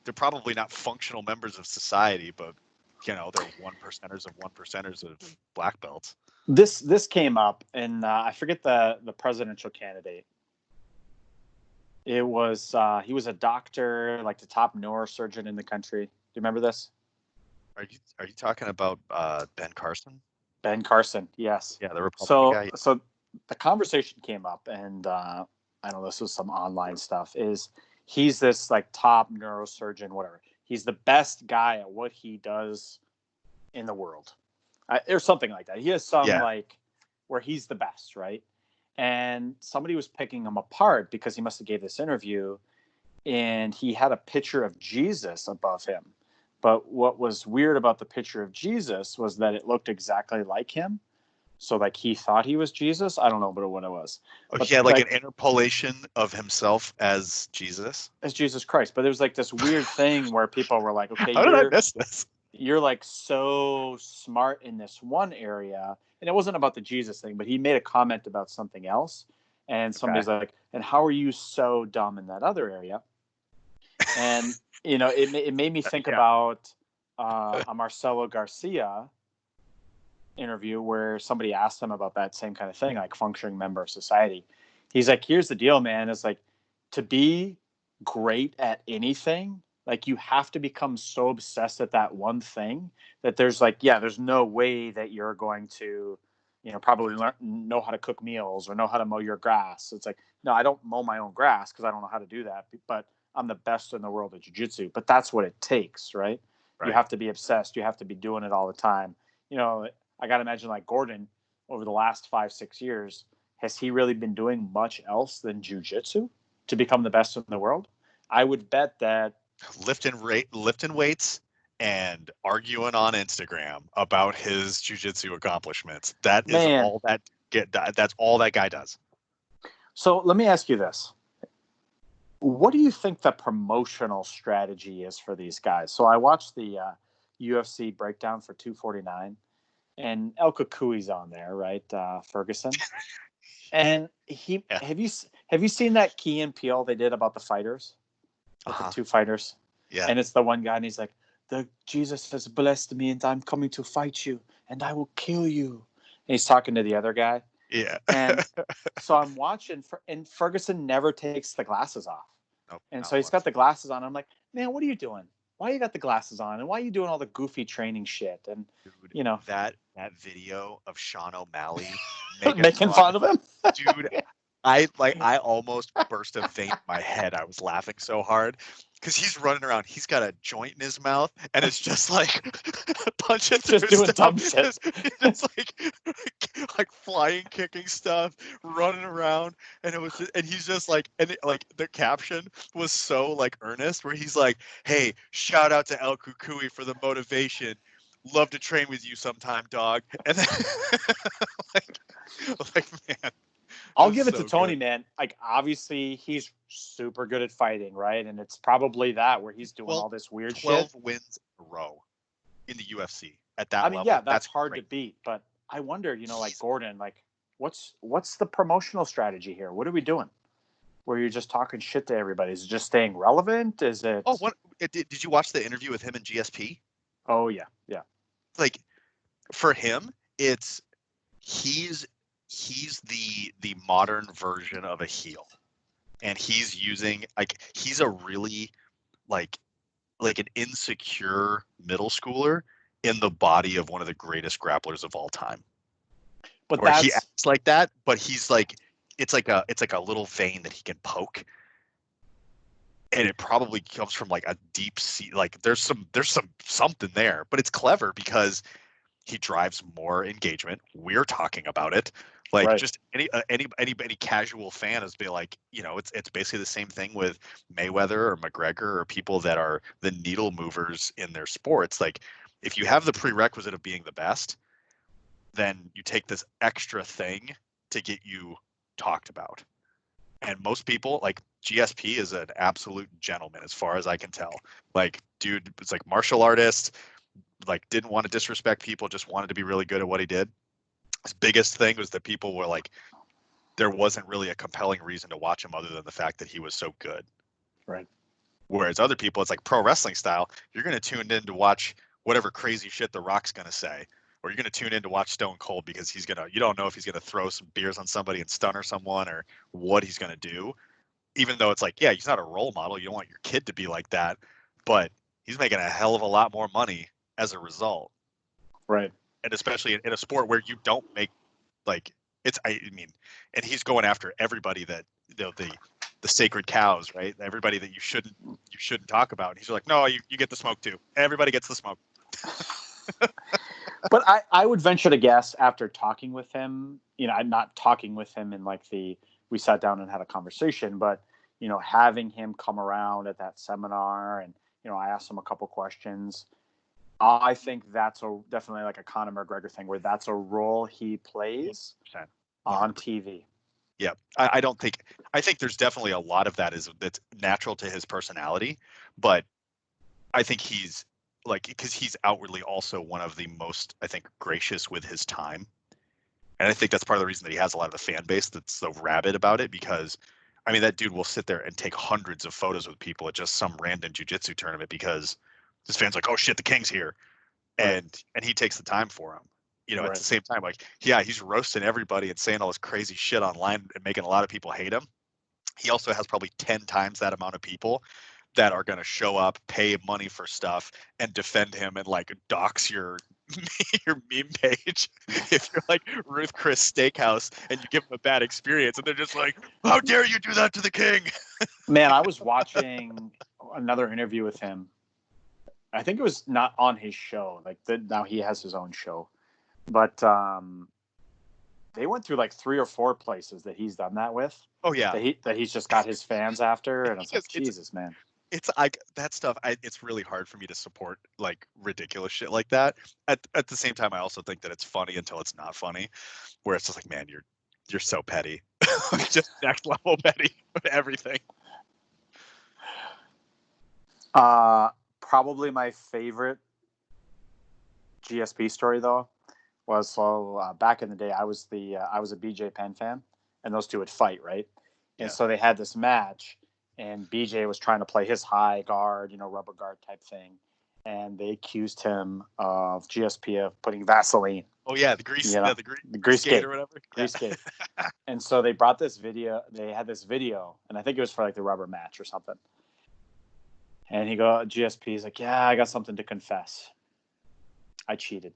they're probably not functional members of society, but they're one percenters of one percenters of black belts. This came up, and I forget the presidential candidate. It was he was a doctor, like the top neurosurgeon in the country. Do you remember this? Are you talking about Ben Carson? Ben Carson, yes. Yeah, the Republican guy. So the conversation came up, and I know this was some online stuff. Is he's this like top neurosurgeon, whatever. He's the best guy at what he does in the world, or something like that. He has some like where he's the best, right? And somebody was picking him apart because he must have gave this interview, and he had a picture of Jesus above him. But what was weird about the picture of Jesus was that it looked exactly like him. So like he thought he was Jesus. I don't know what it was. Oh, he had like an interpolation of himself as Jesus. As Jesus Christ. But there was like this weird thing where people were like, okay, how did I miss this? You're like so smart in this one area. And it wasn't about the Jesus thing, but he made a comment about something else. And somebody's like, and how are you so dumb in that other area? And, it made me think about a Marcelo Garcia interview where somebody asked him about that same kind of thing, like functioning member of society. He's like, here's the deal, man. It's like, to be great at anything, like you have to become so obsessed at that one thing that there's like, there's no way that you're going to, probably know how to cook meals or know how to mow your grass. It's like, no, I don't mow my own grass because I don't know how to do that, but I'm the best in the world at jiu-jitsu. But that's what it takes, right? You have to be obsessed. You have to be doing it all the time. I got to imagine like Gordon over the last 5-6 years, has he really been doing much else than jiu-jitsu to become the best in the world? I would bet that lifting weights and arguing on Instagram about his jiu-jitsu accomplishments. That's all that guy does. So let me ask you this. What do you think the promotional strategy is for these guys? So I watched the UFC breakdown for 249, and El Cucui's on there, right? Ferguson. And have you seen that Key and Peele they did about the fighters? The two fighters. Yeah. And it's the one guy, and he's like, Jesus has blessed me, and I'm coming to fight you, and I will kill you. And he's talking to the other guy. Yeah. And so I'm watching, and Ferguson never takes the glasses off. Nope, and so he's got the glasses on. I'm like, man, what are you doing? Why you got the glasses on? And why are you doing all the goofy training shit? And dude, that video of Sean O'Malley making fun of him, dude. I almost burst a vein in my head. I was laughing so hard because he's running around. He's got a joint in his mouth, and it's just like punching through just doing stuff. Dumb shit. It's like flying, kicking stuff, running around, and he's just like, the caption was so like earnest, where he's like, "Hey, shout out to El Cucuy for the motivation. Love to train with you sometime, dog." And then, man. I'll give it to Tony, man. Like, obviously, he's super good at fighting, right? And it's probably that where he's doing all this weird 12 shit. wins in a row in the UFC at that level. Yeah, that's hard to beat. But I wonder, like Gordon, like, what's the promotional strategy here? What are we doing? Where you're just talking shit to everybody? Is it just staying relevant? Is it? Oh, did you watch the interview with him and GSP? Oh yeah. Like, for him, he's the modern version of a heel, and he's using he's a really like an insecure middle schooler in the body of one of the greatest grapplers of all time. But he acts like that, but he's like, it's like a little vein that he can poke, and it probably comes from like a deep sea. Like there's something there, but it's clever because he drives more engagement. We're talking about it. Like, just any casual fan is be like, it's basically the same thing with Mayweather or McGregor or people that are the needle movers in their sports. Like, if you have the prerequisite of being the best, then you take this extra thing to get you talked about. And most people, like, GSP is an absolute gentleman as far as I can tell. Like, dude, it's like martial artist, like didn't want to disrespect people, just wanted to be really good at what he did. His biggest thing was that people were like, there wasn't really a compelling reason to watch him other than the fact that he was so good. Right. Whereas other people, it's like pro wrestling style. You're going to tune in to watch whatever crazy shit The Rock's going to say, or you're going to tune in to watch Stone Cold because he's going to, you don't know if he's going to throw some beers on somebody and stun or someone or what he's going to do. Even though it's like, yeah, he's not a role model. You don't want your kid to be like that, but he's making a hell of a lot more money as a result. Right. And especially in a sport where you don't make, like, it's, I mean, and he's going after everybody that, you know, the sacred cows, right? Everybody that you shouldn't talk about. And he's like, no, you get the smoke too. Everybody gets the smoke. But I would venture to guess, after talking with him, you know, I'm not talking with him in like we sat down and had a conversation, but, you know, having him come around at that seminar and, you know, I asked him a couple questions. I think that's definitely like a Conor McGregor thing where that's a role he plays 100%. on TV. Yeah, I think there's definitely a lot of that's natural to his personality, but I think he's like, because he's outwardly also one of the most, I think, gracious with his time. And I think that's part of the reason that he has a lot of the fan base that's so rabid about it, because I mean, that dude will sit there and take hundreds of photos with people at just some random jiu-jitsu tournament because his fans like, oh shit, the king's here. And he takes the time for him. You know, at the same time, like, yeah, he's roasting everybody and saying all this crazy shit online and making a lot of people hate him. He also has probably 10 times that amount of people that are going to show up, pay money for stuff, and defend him and like dox your your meme page if you're like Ruth Chris Steakhouse and you give them a bad experience, and they're just like, "How dare you do that to the king?" Man, I was watching another interview with him. I think it was not on his show. Like now he has his own show, but they went through like 3 or 4 places that he's done that with. Oh yeah, that he's just got his fans after, and it's like, Jesus, man. It's like that stuff. It's really hard for me to support like ridiculous shit like that. At the same time, I also think that it's funny until it's not funny, where it's just like, man, you're so petty, just next level petty with everything. Probably my favorite GSP story though was back in the day. I was a BJ Penn fan, and those two would fight, right? And so they had this match, and BJ was trying to play his high guard, you know, rubber guard type thing, and they accused him of GSP of putting Vaseline. Oh yeah, the grease, you know, the grease skate or whatever. Grease skate. And so they brought this video. They had this video, and I think it was for like the rubber match or something. And GSP is like, yeah, I got something to confess. I cheated.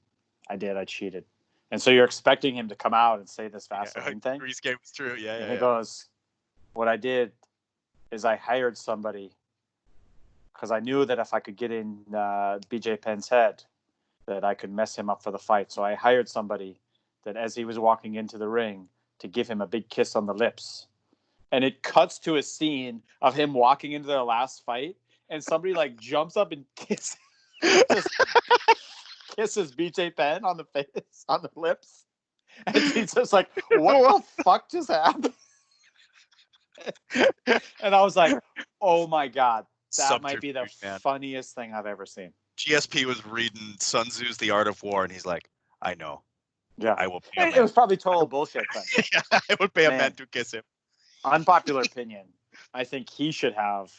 I cheated. And so you're expecting him to come out and say this Vaseline thing. Grease skate was true. Yeah. And he goes, what I did is I hired somebody because I knew that if I could get in BJ Penn's head, that I could mess him up for the fight. So I hired somebody that as he was walking into the ring to give him a big kiss on the lips. And it cuts to a scene of him walking into their last fight, and somebody like jumps up and kisses BJ Penn on the face, on the lips. And he's just like, what the fuck just happened? And I was like, oh my God, that might be the funniest thing I've ever seen. GSP was reading Sun Tzu's The Art of War, and he's like, I know. Yeah. I will pay it was probably total bullshit. But yeah, I would pay a man to kiss him. Unpopular opinion. I think he should have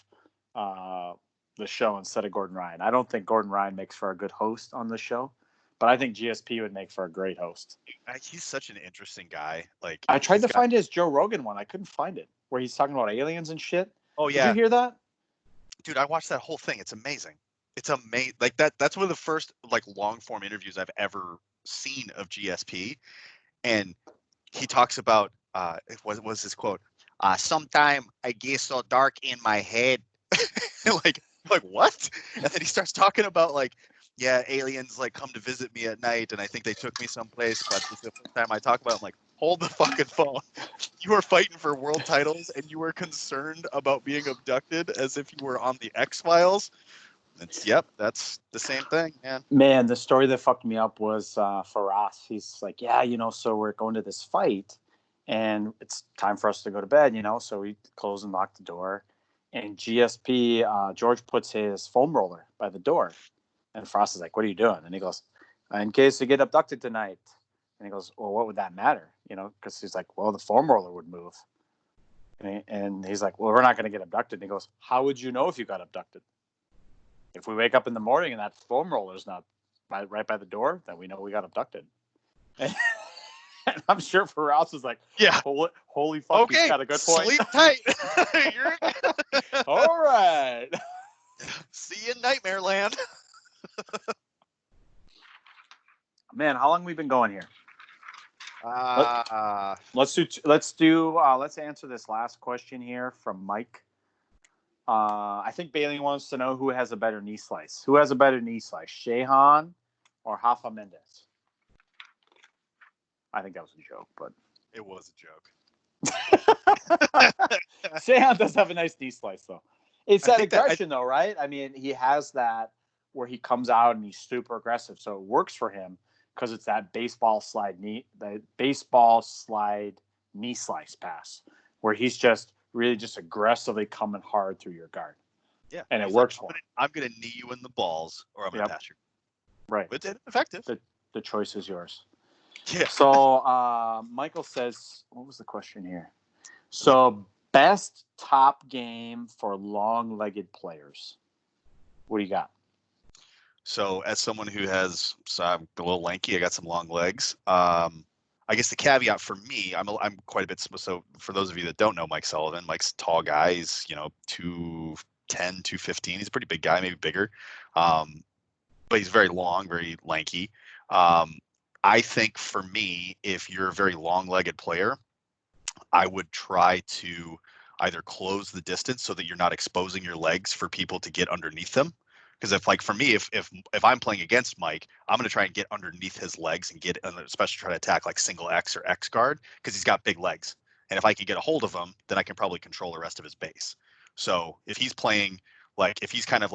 the show instead of Gordon Ryan. I don't think Gordon Ryan makes for a good host on the show, but I think GSP would make for a great host. He's such an interesting guy. Like, I tried to find his Joe Rogan one. I couldn't find it, where he's talking about aliens and shit. Oh yeah. Did you hear that? Dude, I watched that whole thing. It's amazing. It's amazing. Like that's one of the first like long form interviews I've ever seen of GSP. And he talks about what was his quote? Sometime I get so dark in my head. like what? And then he starts talking about like, yeah, aliens like come to visit me at night, and I think they took me someplace, but this is the first time I talk about it. I'm like, hold the fucking phone. You were fighting for world titles and you were concerned about being abducted as if you were on the X-Files. That's the same thing, man. Man, the story that fucked me up was for Ross. He's like, yeah, so we're going to this fight, and it's time for us to go to bed, so we close and lock the door. And GSP, George puts his foam roller by the door. And Frost is like, "What are you doing?" And he goes, "In case you get abducted tonight." And he goes, "Well, what would that matter?" Because he's like, "Well, the foam roller would move." And he's like, "Well, we're not going to get abducted." And he goes, "How would you know if you got abducted? If we wake up in the morning and that foam roller is not right by the door, then we know we got abducted." And I'm sure Farouz was like, Yeah. Holy fuck, he's got a good point. Sleep tight. All right. See you in Nightmare Land. Man, how long have we been going here? Let's answer this last question here from Mike. I think Bailey wants to know who has a better knee slice. Who has a better knee slice, Shehan or Rafa Mendes? I think that was a joke, but it was a joke. Shehan does have a nice knee slice, though. It's that aggression, though, right? I mean, he has that where he comes out and he's super aggressive, so it works for him because it's that baseball slide knee slice pass where he's just really just aggressively coming hard through your guard. Yeah, and it works for him. I'm going to knee you in the balls, or I'm going to pass you. Right, it's effective. The choice is yours. Yeah. So Michael says, what was the question here? So best top game for long-legged players. What do you got? So as someone who has, I'm a little lanky, I got some long legs. I guess the caveat for me, I'm quite a bit. So for those of you that don't know Mike Sullivan, Mike's a tall guy. He's 210, 215. He's a pretty big guy, maybe bigger. But he's very long, very lanky. I think for me, if you're a very long-legged player, I would try to either close the distance so that you're not exposing your legs for people to get underneath them. Because for me, if I'm playing against Mike, I'm going to try and get underneath his legs and especially try to attack like single X or X guard because he's got big legs. And if I can get a hold of him, then I can probably control the rest of his base. So if he's playing, if he's kind of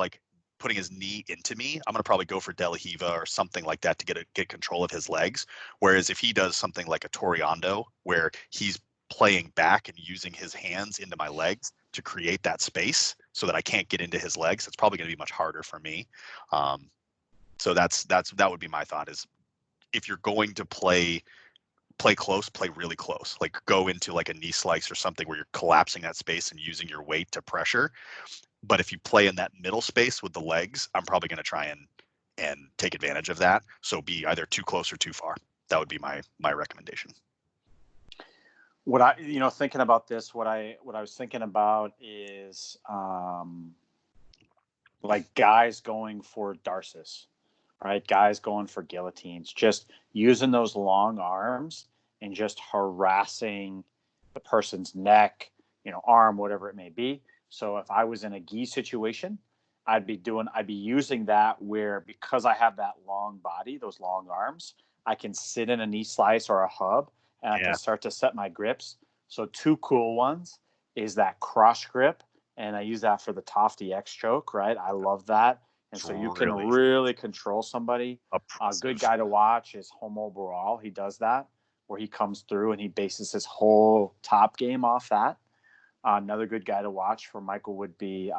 putting his knee into me, I'm going to probably go for De La Riva or something like that to get control of his legs. Whereas if he does something like a Toriando, where he's playing back and using his hands into my legs to create that space so that I can't get into his legs, it's probably going to be much harder for me. So that would be my thought, is if you're going to play close, play really close, go into a knee slice or something where you're collapsing that space and using your weight to pressure. But if you play in that middle space with the legs, I'm probably going to try and take advantage of that. So be either too close or too far. That would be my recommendation. What I, thinking about this, what I was thinking about is guys going for Darcis, right? Guys going for guillotines, just using those long arms and just harassing the person's neck, arm, whatever it may be. So if I was in a gi situation, I'd be using that where, because I have that long body, those long arms, I can sit in a knee slice or a hub and I can start to set my grips. So two cool ones is that cross grip, and I use that for the Tofty X choke, right? I love that. And so you can really control somebody. A good guy to watch is Homo Baral. He does that, where he comes through and he bases his whole top game off that. Another good guy to watch for Michael would be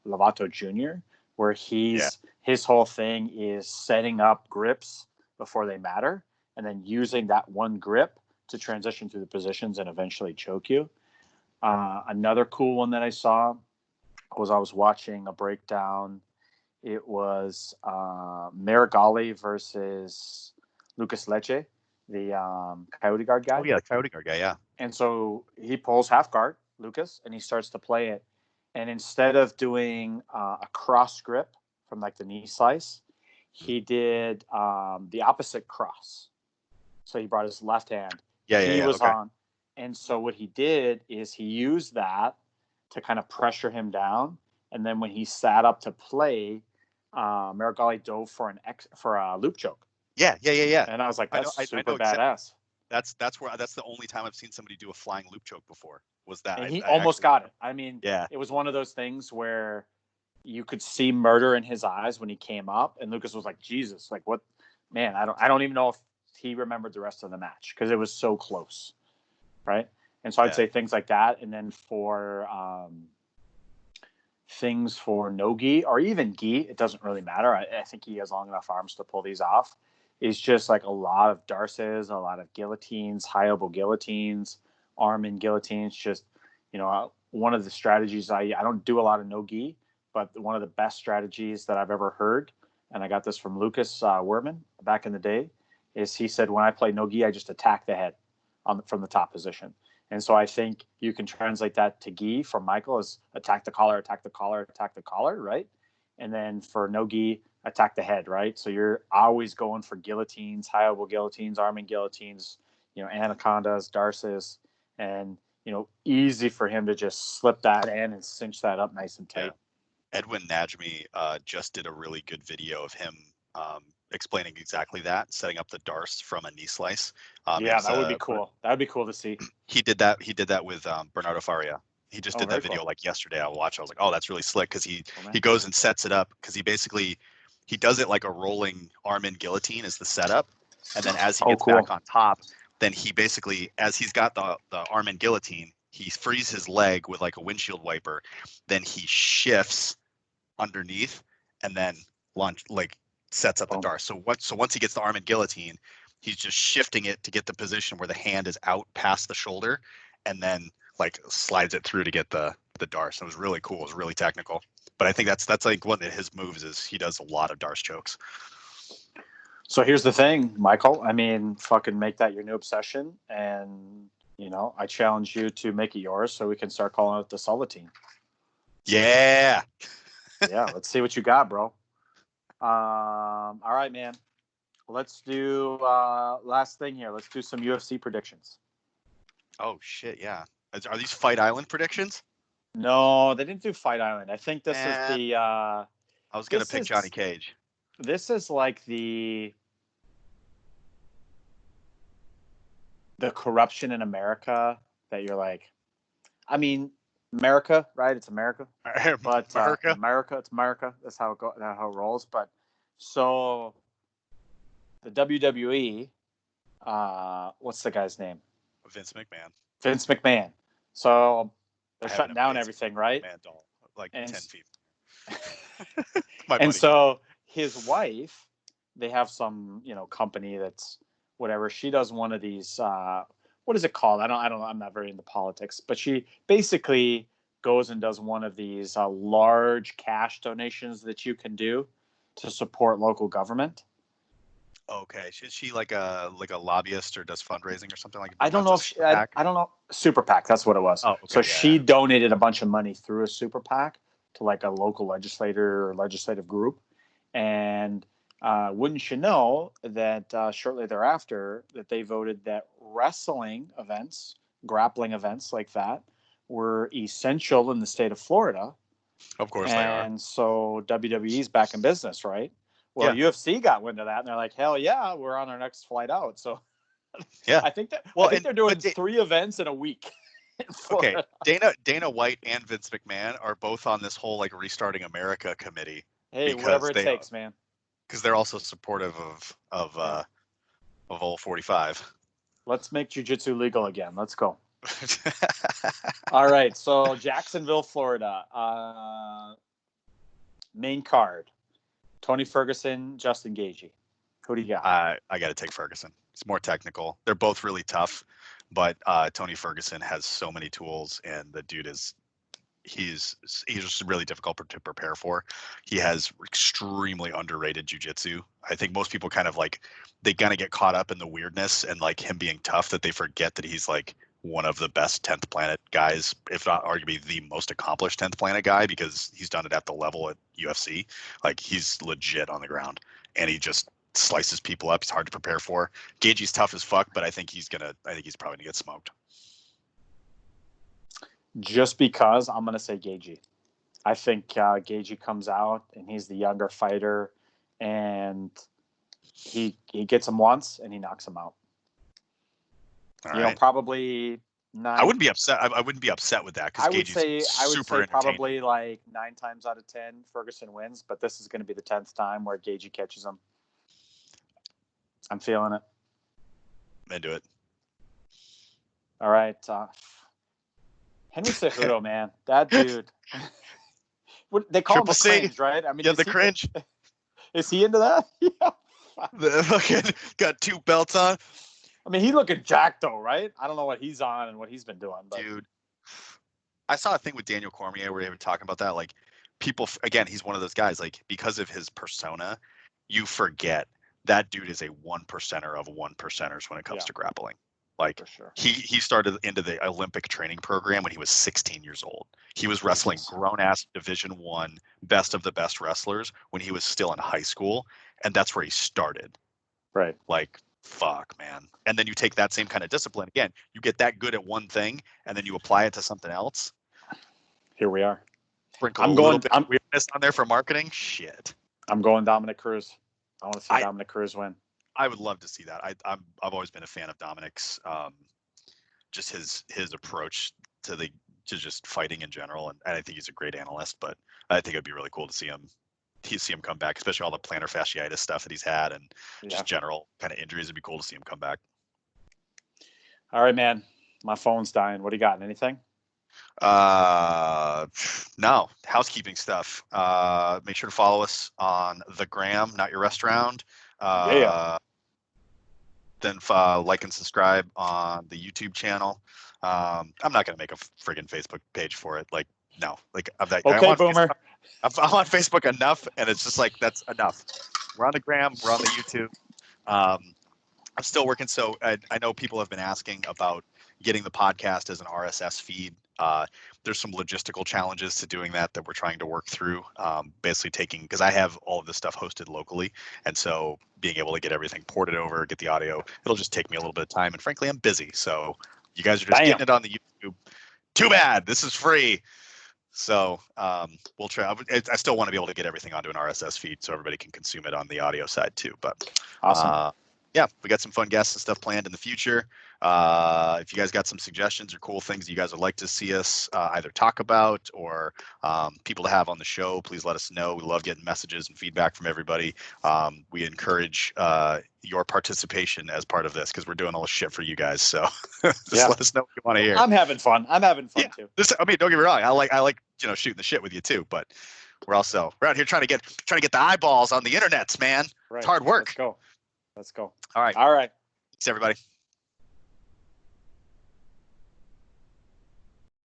Lovato Jr., where his whole thing is setting up grips before they matter and then using that one grip to transition through the positions and eventually choke you. Another cool one that I saw was I was watching a breakdown. It was Marigali versus Lucas Leche, the Coyote Guard guy. Oh, yeah, the Coyote Guard guy, yeah. And so he pulls half guard, Lucas, and he starts to play it. And instead of doing a cross grip from the knee slice, he did the opposite cross. So he brought his left hand. He was on. And so what he did is he used that to kind of pressure him down. And then when he sat up to play, Marigali dove for a loop choke. Yeah. And I was like, that's super badass. That's the only time I've seen somebody do a flying loop choke before. Was that? And he almost got it. I mean, it was one of those things where you could see murder in his eyes when he came up, and Lucas was like, Jesus, what, man, I don't even know if he remembered the rest of the match because it was so close. right? And so I'd Yeah. say things like that. And then for things for no gi or even gi, it doesn't really matter. I think he has long enough arms to pull these off. Is just like a lot of darces, a lot of guillotines, high elbow guillotines, arm in guillotines. Just, one of the strategies I don't do a lot of no gi, but one of the best strategies that I've ever heard, and I got this from Lucas Werman back in the day, is he said, when I play no gi, I just attack the head from the top position. And so I think you can translate that to gi from Michael as attack the collar, attack the collar, attack the collar, right? And then for no gi, attack the head, right? So you're always going for guillotines, high elbow guillotines, arming guillotines, anacondas, darces, and easy for him to just slip that in and cinch that up nice and tight. Yeah. Edwin Najmi just did a really good video of him explaining exactly that, setting up the darce from a knee slice. Yeah, that would be cool. That would be cool to see. He did that with Bernardo Faria. He just did that video cool. like yesterday. I watched. I was like, oh, that's really slick, because he goes and sets it up, because he does it like a rolling arm in guillotine is the setup, and then as he gets back on top, then he basically, as he's got the arm in guillotine, he frees his leg with like a windshield wiper, then he shifts underneath and then sets up the darce. So once he gets the arm in guillotine, he's just shifting it to get the position where the hand is out past the shoulder, and then like slides it through to get the darce. It was really cool. It was really technical. But I think that's like one of his moves is he does a lot of darce chokes. So here's the thing, Michael. I mean, fucking make that your new obsession, and I challenge you to make it yours, so we can start calling it the Sully-tine. Yeah. Yeah, let's see what you got, bro. All right, man. Let's do last thing here. Let's do some UFC predictions. Oh shit, yeah. Are these Fight Island predictions? No, they didn't do Fight Island. I think this is the I was gonna pick Johnny Cage. This is like the corruption in America that you're like, I mean, America, right? It's America. But America, it's America. That's how it rolls. But so the WWE, what's the guy's name? Vince McMahon. Vince McMahon. So they're shutting down everything, right? McMahon doll, like 10 feet. And so his wife, they have some, company that's whatever. She does one of these. What is it called? I don't know. I'm not very into politics, but she basically goes and does one of these large cash donations that you can do to support local government. Okay, is she like a lobbyist or does fundraising or something like that? I don't know. I don't know. Super PAC. That's what it was. Oh, okay, so she donated a bunch of money through a super PAC to like a local legislator or legislative group, and wouldn't you know that shortly thereafter that they voted that wrestling events, grappling events like that, were essential in the state of Florida. Of course they are. And so WWE's back in business, right? Well, UFC got wind of that, and they're like, "Hell yeah, we're on our next flight out." So, yeah, I think they're doing 3 events in a week. Okay, Dana White and Vince McMahon are both on this whole like Restarting America committee. Hey, whatever it takes, man. Because they're also supportive of all 45. Let's make jiu-jitsu legal again. Let's go. All right, so Jacksonville, Florida. Main card. Tony Ferguson, Justin Gaethje. Who do you got? I got to take Ferguson. It's more technical. They're both really tough, but Tony Ferguson has so many tools, and the dude he's just really difficult to prepare for. He has extremely underrated jiu-jitsu. I think most people they get caught up in the weirdness and like him being tough that they forget that he's like one of the best 10th planet guys, if not arguably the most accomplished 10th planet guy, because he's done it at the level at UFC. Like he's legit on the ground, and he just slices people up. He's hard to prepare for. Gaethje's tough as fuck, but I think he's probably gonna get smoked. Just because I'm gonna say Gaethje. I think Gaethje comes out and he's the younger fighter, and he gets him once and he knocks him out. Probably 9. I wouldn't be upset. I wouldn't be upset with that because I would say probably like 9 times out of 10 Ferguson wins, but this is going to be the 10th time where Gaethje catches him. I'm feeling it. Into it. All right. Henry Cejudo, man, that dude. What they call him Triple the C. cringe, right? I mean, Yeah, the cringe. Is he into that? Yeah. The fucking got 2 belts on. I mean, he looking jacked though, right? I don't know what he's on and what he's been doing, but Dude, I saw a thing with Daniel Cormier where they were talking about that. Like, people, again, he's one of those guys, like, because of his persona, you forget that dude is a 1%er of 1%ers when it comes Yeah. to grappling. Like, for sure. he started into the Olympic training program when he was 16 years old. He was wrestling Jesus. grown-ass Division I, best of the best wrestlers when he was still in high school, and that's where he started. Right. Like, fuck, man. And then you take that same kind of discipline. Again, you get that good at one thing, and then you apply it to something else. Here we are. Sprinkle I'm a little going. bit of weirdness on there for marketing. Shit. I'm going Dominic Cruz. I want to see Dominic Cruz win. I would love to see that. I've always been a fan of Dominic's, just his approach to just fighting in general, and I think he's a great analyst. But I think it'd be really cool to see him come back, especially all the plantar fasciitis stuff that he's had, and just general kind of injuries. It'd be cool to see him come back. All right, man. My phone's dying. What do you got? Anything? No, housekeeping stuff. Make sure to follow us on the gram, Not Your Restaurant. Then like and subscribe on the YouTube channel. I'm not gonna make a friggin' Facebook page for it. Like, no, like okay, boomer. I'm on Facebook enough, and it's just like, that's enough. We're on the gram, we're on the YouTube. I'm still working, so I know people have been asking about getting the podcast as an RSS feed. There's some logistical challenges to doing that we're trying to work through. Basically because I have all of this stuff hosted locally, and so being able to get everything ported over, get the audio, it'll just take me a little bit of time. And frankly, I'm busy, so you guys are just getting it on the YouTube. Too bad, this is free. So we'll try. I still want to be able to get everything onto an RSS feed so everybody can consume it on the audio side too. But awesome. Yeah, we got some fun guests and stuff planned in the future. If you guys got some suggestions or cool things you guys would like to see us either talk about or people to have on the show, please let us know. We love getting messages and feedback from everybody. We encourage your participation as part of this because we're doing all this shit for you guys. So just let us know what you want to hear. I'm having fun. Too. Don't get me wrong. I like shooting the shit with you too, but we're out here trying to get the eyeballs on the internets, man. Right. It's hard work. Let's go. All right. Thanks, everybody.